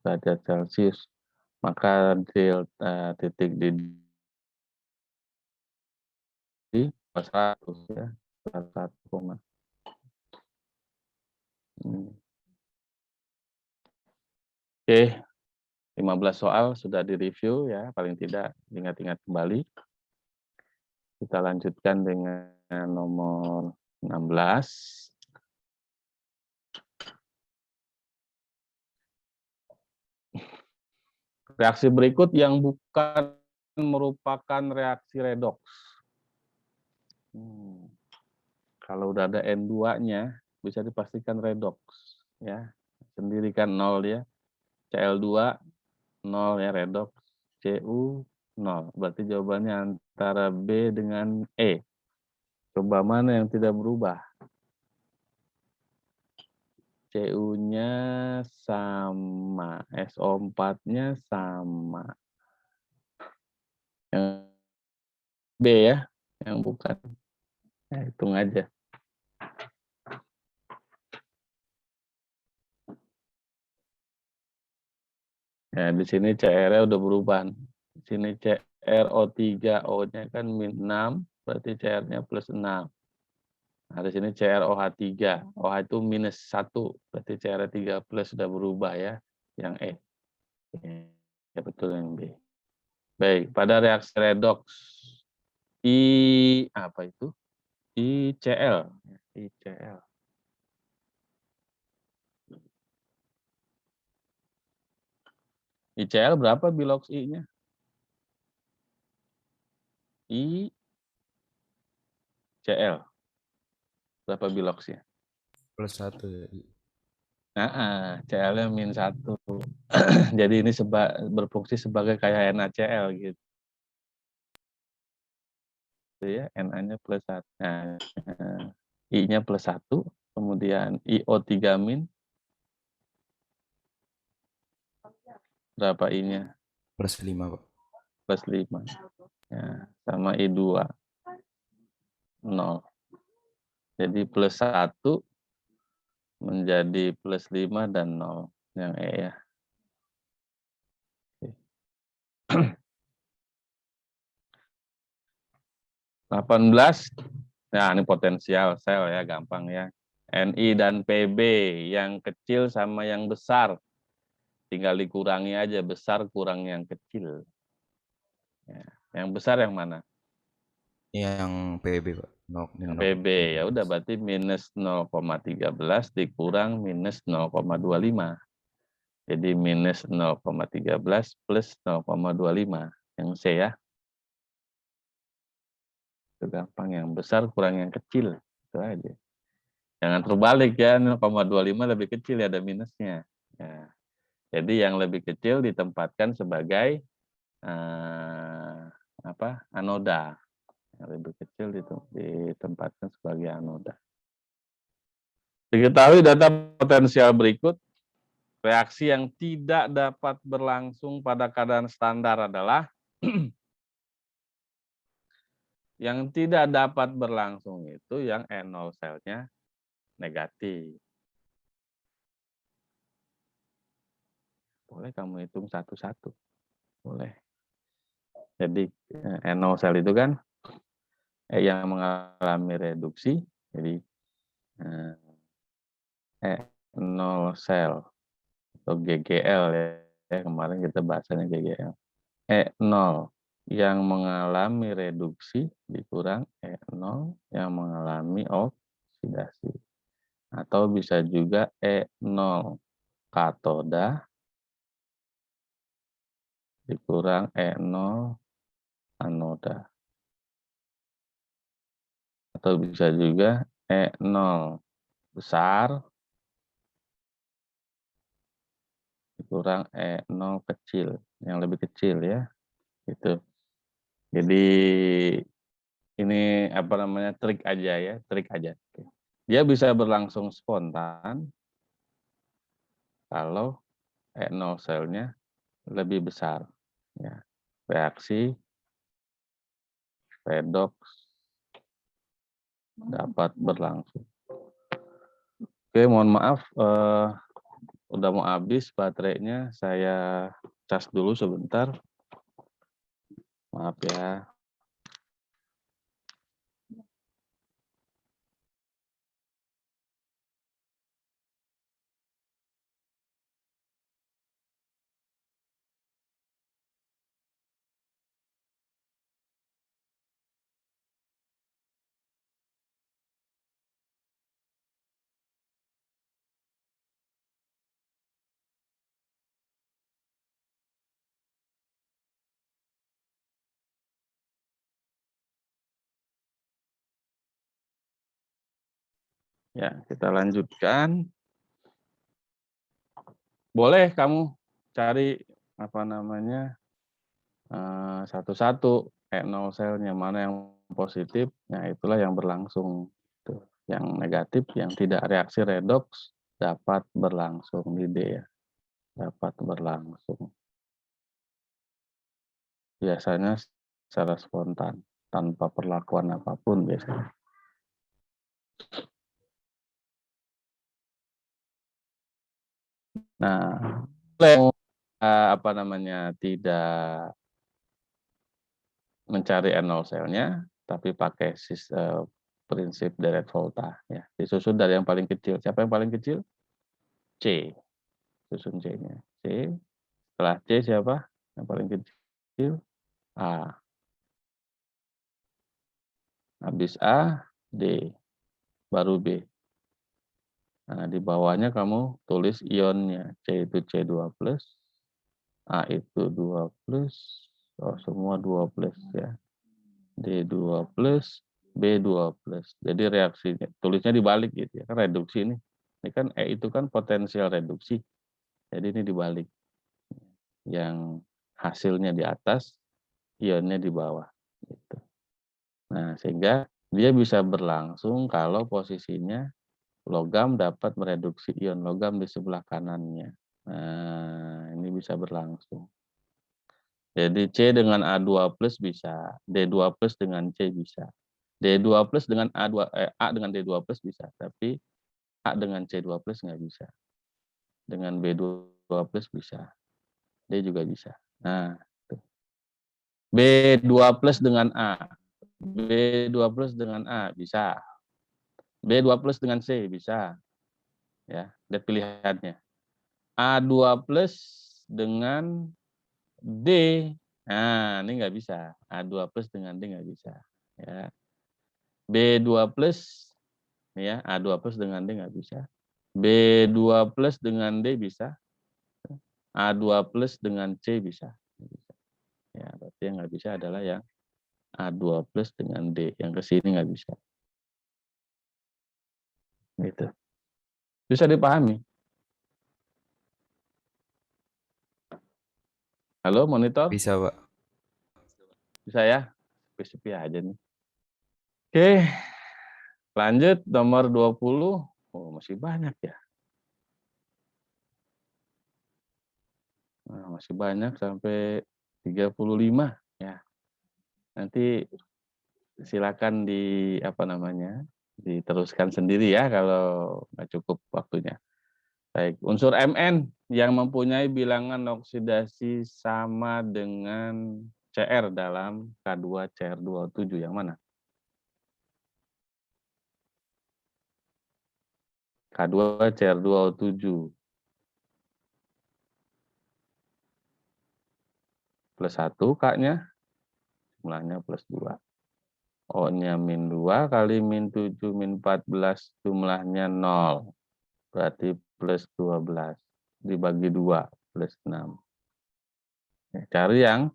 derajat Celcius. Maka delta titik didih 100 ya. 1,. Oke, 15 soal sudah direview ya, paling tidak ingat-ingat kembali. Kita lanjutkan dengan nomor 16. Reaksi berikut yang bukan merupakan reaksi redoks. Kalau udah ada N2-nya, bisa dipastikan redoks. Ya, sendiri kan 0 ya. Cl2 0 ya redoks. Cu 0. Berarti jawabannya antara B dengan E. Coba mana yang tidak berubah? Cu-nya sama, SO4-nya sama. Yang B ya, yang bukan. Nah, hitung aja. Ya, di sini CR-nya udah berubah. Di sini CrO3, O-nya kan -6, berarti CR-nya +6. Nah, di sini CrOH3, OH itu -1, berarti CR-nya 3+ sudah berubah ya, yang E. Ya betul yang B. Baik, pada reaksi redoks apa itu? ICl. ICl. ICl berapa bilox I-nya? ICl. Berapa biloxnya? +1 ya. Cl-nya -1. Jadi ini berfungsi sebagai kayak NaCl gitu ya, Na-nya +1. Nah, I-nya +1, kemudian IO3 min, berapa I-nya? +5 Pak. +5. Ya, sama I2, 0. Jadi +1 menjadi +5 dan 0. Yang E ya. 18. Nah, ini potensial sel ya, gampang ya. NI dan PB, yang kecil sama yang besar. Tinggal dikurangi aja, besar kurang yang kecil. Ya, yang besar yang mana? Yang PB Pak. Yang PB, ya udah berarti minus 0,13 dikurang minus 0,25. Jadi minus 0,13 plus 0,25. Yang C ya. Itu gampang, yang besar kurang yang kecil. Itu aja. Jangan terbalik ya, 0,25 lebih kecil ya, ada minusnya. Ya. Jadi yang lebih kecil ditempatkan sebagai anoda. Yang lebih kecil ditempatkan sebagai anoda. Diketahui data potensial berikut, reaksi yang tidak dapat berlangsung pada keadaan standar adalah yang tidak dapat berlangsung itu yang N0 selnya negatif. Boleh kamu hitung satu-satu. Boleh. Jadi N0 sel itu kan yang mengalami reduksi. Jadi E0 sel atau GGL ya, kemarin kita bahasanya GGL. E0 yang mengalami reduksi dikurang E0 yang mengalami oksidasi. Atau bisa juga E0 katoda dikurang E0 anoda. Atau bisa juga E0 besar dikurang E0 kecil, yang lebih kecil ya. Gitu. Jadi ini trik aja ya, trik aja. Dia bisa berlangsung spontan kalau E0 selnya lebih besar. Ya. Reaksi redox dapat berlangsung. Oke, mohon maaf, udah mau habis baterainya. Saya cas dulu sebentar. Maaf ya. Ya, kita lanjutkan. Boleh kamu cari satu-satu E0 selnya mana yang positif, ya itulah yang berlangsung. Yang negatif, yang tidak reaksi redox dapat berlangsung di D ya, dapat berlangsung. Biasanya secara spontan, tanpa perlakuan apapun biasanya. Nah, tidak mencari N0 selnya, tapi pakai prinsip deret volta ya. Disusun dari yang paling kecil. Siapa yang paling kecil? C. Susun C-nya. C. Setelah C siapa? Yang paling kecil? A. Habis A, D. Baru B. Nah, di bawahnya kamu tulis ionnya. C itu C2+, A itu 2+, semua 2+ ya. D2+, B2+. Jadi reaksinya, tulisnya dibalik gitu ya. Kan reduksi ini. Ini kan E itu kan potensial reduksi. Jadi ini dibalik. Yang hasilnya di atas, ionnya di bawah. Gitu. Nah, sehingga Dia bisa berlangsung kalau posisinya logam dapat mereduksi ion logam di sebelah kanannya. Nah, ini bisa berlangsung. Jadi C dengan A2 plus bisa, D2 plus dengan C bisa. D2 plus dengan A dengan D2 plus bisa, tapi A dengan C2 plus nggak bisa. Dengan B2 plus bisa. D juga bisa. Nah, tuh. B2 plus dengan A. B2 plus dengan A bisa. B2 plus dengan C bisa. Ya, lihat pilihannya. A2 plus dengan D. Nah, ini nggak bisa. A2 plus dengan D nggak bisa. Ya. B2 plus, ya, A2 plus dengan D nggak bisa. B2 plus dengan D bisa. A2 plus dengan C bisa. Ya, berarti yang nggak bisa adalah yang A2 plus dengan D. Yang ke sini nggak bisa. Gitu. Bisa dipahami? Halo, monitor? Bisa, Pak. Bisa ya? Sepi-sepi aja nih. Oke, lanjut nomor 20. Oh, masih banyak ya. Nah, masih banyak sampai 35 ya. Nanti silakan diteruskan sendiri ya kalau nggak cukup waktunya. Baik, unsur Mn yang mempunyai bilangan oksidasi sama dengan Cr dalam K2 Cr2O7 yang mana? K2 Cr2O7 plus 1 K-nya, jumlahnya plus 2. O-nya min 2 kali min 7 min 14 jumlahnya 0. Berarti plus 12. Dibagi 2 plus 6. Cari yang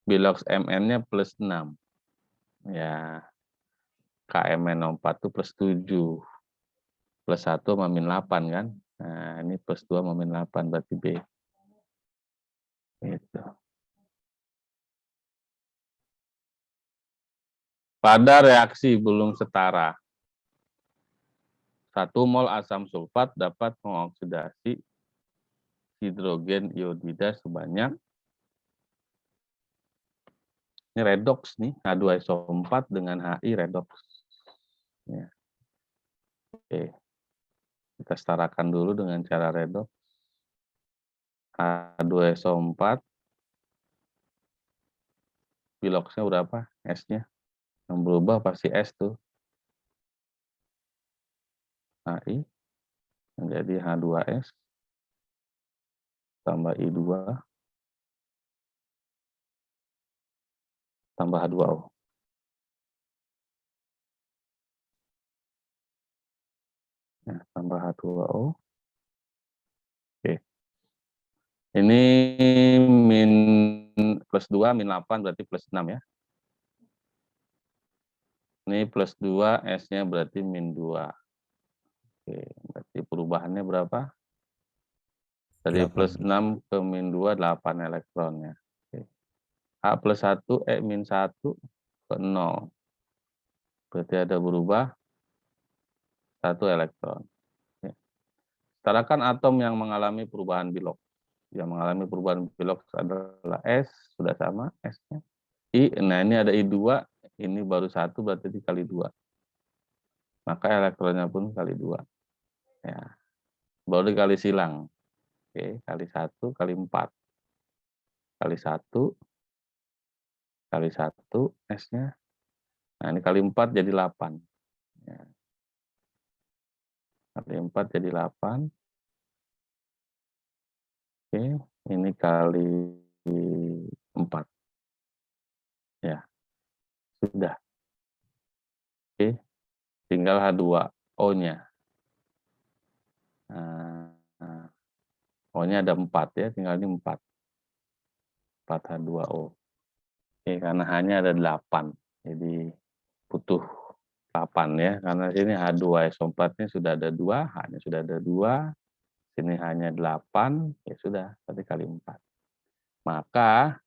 bilox Mn-nya plus 6. Ya, KMN04 itu plus 7. Plus 1 sama min 8 kan. Nah, ini plus 2 sama min 8 berarti B. Itu. Pada reaksi belum setara, 1 mol asam sulfat dapat mengoksidasi hidrogen iodida sebanyak, ini redox nih, H2SO4 dengan HI redox. Ya. Oke. Kita setarakan dulu dengan cara redox. H2SO4, biloxnya berapa? S-nya. Yang berubah pasti S tuh. HI menjadi H2S tambah I2 tambah H2O. Nah, tambah H2O. Oke. Ini min plus 2, min 8 berarti plus 6 ya. Ini plus 2, S-nya berarti min 2. Oke, berarti perubahannya berapa? Dari 8. plus 6 ke min 2, 8 elektronnya. Oke. H plus 1, min 1 ke 0. Berarti ada berubah 1 elektron. Oke. Setarakan atom yang mengalami perubahan bilox. Yang mengalami perubahan bilox adalah S, sudah sama S-nya. I, nah ini ada I2, ini baru 1 berarti dikali 2. Maka elektronnya pun kali 2. Ya. Baru dikali silang. Oke, kali 1 kali 4. Kali 1 kali 1 S-nya. Nah, ini kali 4 jadi 8. Ya. Kali 4 jadi 8. Oke, ini kali 4. Ya, sudah. Oke, tinggal H2O-nya. Nah, O-nya ada 4 ya, tinggal ini 4. 4 H2O. Oke, karena H-nya ada 8. Jadi butuh 8 ya, karena sini H2SO4-nya sudah ada 2, H-nya sudah ada 2, sini hanya 8, ya sudah, berarti kali 4. Maka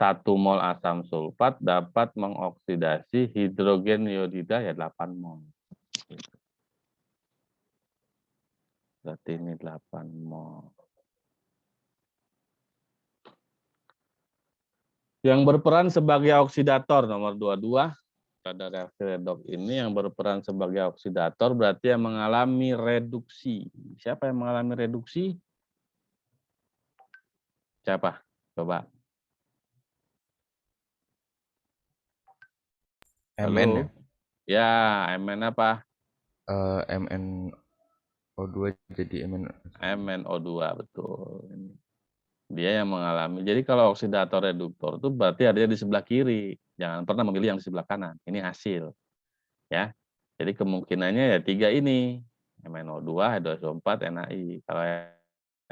1 mol asam sulfat dapat mengoksidasi hidrogen iodida ya 8 mol. Gitu. Berarti ini 8 mol. Yang berperan sebagai oksidator nomor 22 pada reaksi redoks ini yang berperan sebagai oksidator berarti yang mengalami reduksi. Siapa yang mengalami reduksi? Siapa? Coba. MN ya? Ya, MN apa? MnO2 jadi MnO2, betul. Dia yang mengalami. Jadi kalau oksidator reduktor itu berarti adanya di sebelah kiri. Jangan pernah memilih yang di sebelah kanan. Ini hasil. Ya. Jadi kemungkinannya ya 3 ini. MnO2, H2SO4, NaI. Kalau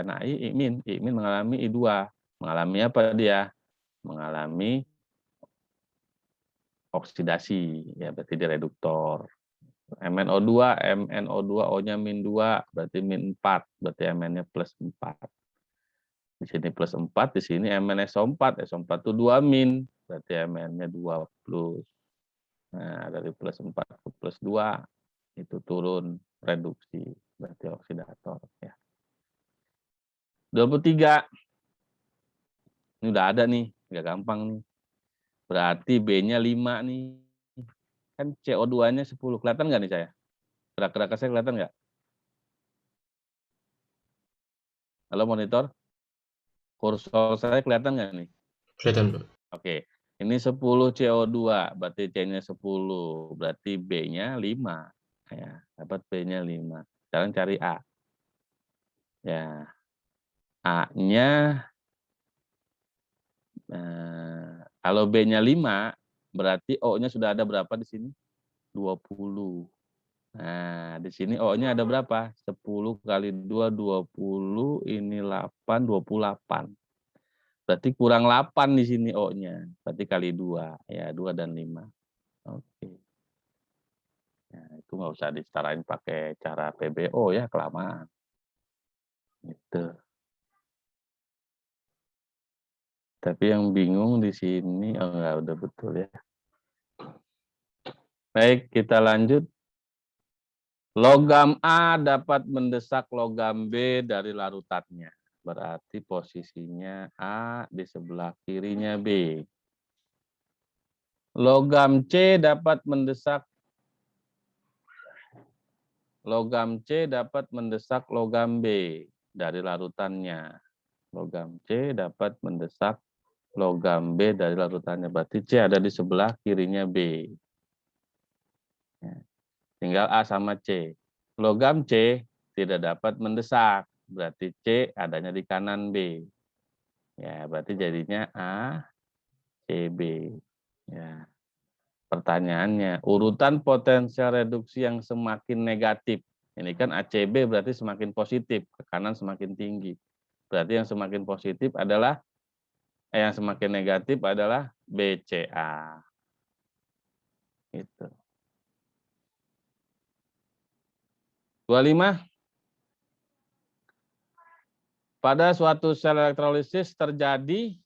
NaI, Imin mengalami I2. Mengalami apa dia? Mengalami oksidasi. Ya berarti dia reduktor. MnO2 O-nya min 2, berarti min 4. Berarti Mn-nya plus 4. Di sini plus 4, di sini MnSO4. SO4 itu 2 min, berarti Mn-nya 2 plus. Nah, dari plus 4 ke plus 2, itu turun reduksi, berarti oksidator. Ya. 23. Ini udah ada nih, nggak gampang nih. Berarti B-nya 5 nih. Kan CO2-nya 10. Kelihatan nggak nih saya? Gerak-gerak saya kelihatan nggak? Halo monitor? Kursor saya kelihatan nggak nih? Kelihatan, Pak. Oke, ini 10 CO2, berarti C-nya 10, berarti B-nya 5. Ya, dapat B-nya 5. Sekarang cari A. Ya, A-nya, kalau B-nya 5, berarti O-nya sudah ada berapa di sini? 20. Nah, di sini O-nya ada berapa? 10 kali 2, 20, ini 8, 28. Berarti kurang 8 di sini O-nya. Berarti kali 2. Ya, 2 dan 5. Oke. Nah, itu nggak usah disetarain pakai cara PBO ya, kelamaan. Gitu. Tapi yang bingung di sini, oh enggak, udah betul ya. Baik, kita lanjut. Logam A dapat mendesak logam B dari larutannya. Berarti posisinya A di sebelah kirinya B. Logam C dapat mendesak logam B dari larutannya. Logam C dapat mendesak logam B dari larutannya. Berarti C ada di sebelah kirinya B. Tinggal A sama C. Logam C tidak dapat mendesak. Berarti C adanya di kanan B. Ya, berarti jadinya A, C, B. Ya. Pertanyaannya, urutan potensial reduksi yang semakin negatif. Ini kan ACB berarti semakin positif, ke kanan semakin tinggi. Berarti yang semakin positif adalah, yang semakin negatif adalah BCA. Gitu. 25. Pada suatu sel elektrolisis terjadi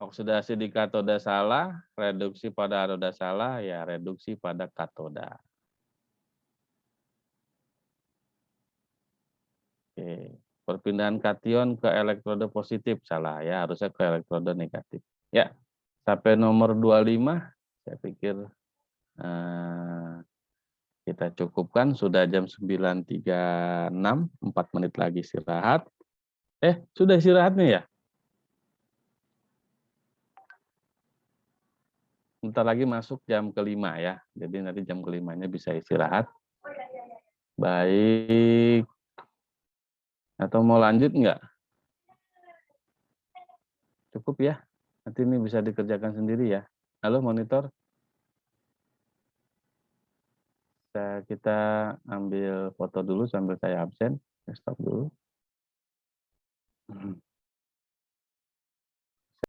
oksidasi di katoda salah, reduksi pada anoda salah, ya reduksi pada katoda. Oke. Perpindahan kation ke elektroda positif, salah ya, harusnya ke elektroda negatif. Ya, sampai nomor 25, saya pikir kita cukupkan, sudah jam 9.36, 4 menit lagi istirahat. Sudah istirahat nih ya? Bentar lagi masuk jam kelima ya, jadi nanti jam kelimanya bisa istirahat. Baik. Atau mau lanjut enggak? Cukup ya? Nanti ini bisa dikerjakan sendiri ya. Halo monitor. Kita ambil foto dulu sambil saya absen. Stop dulu.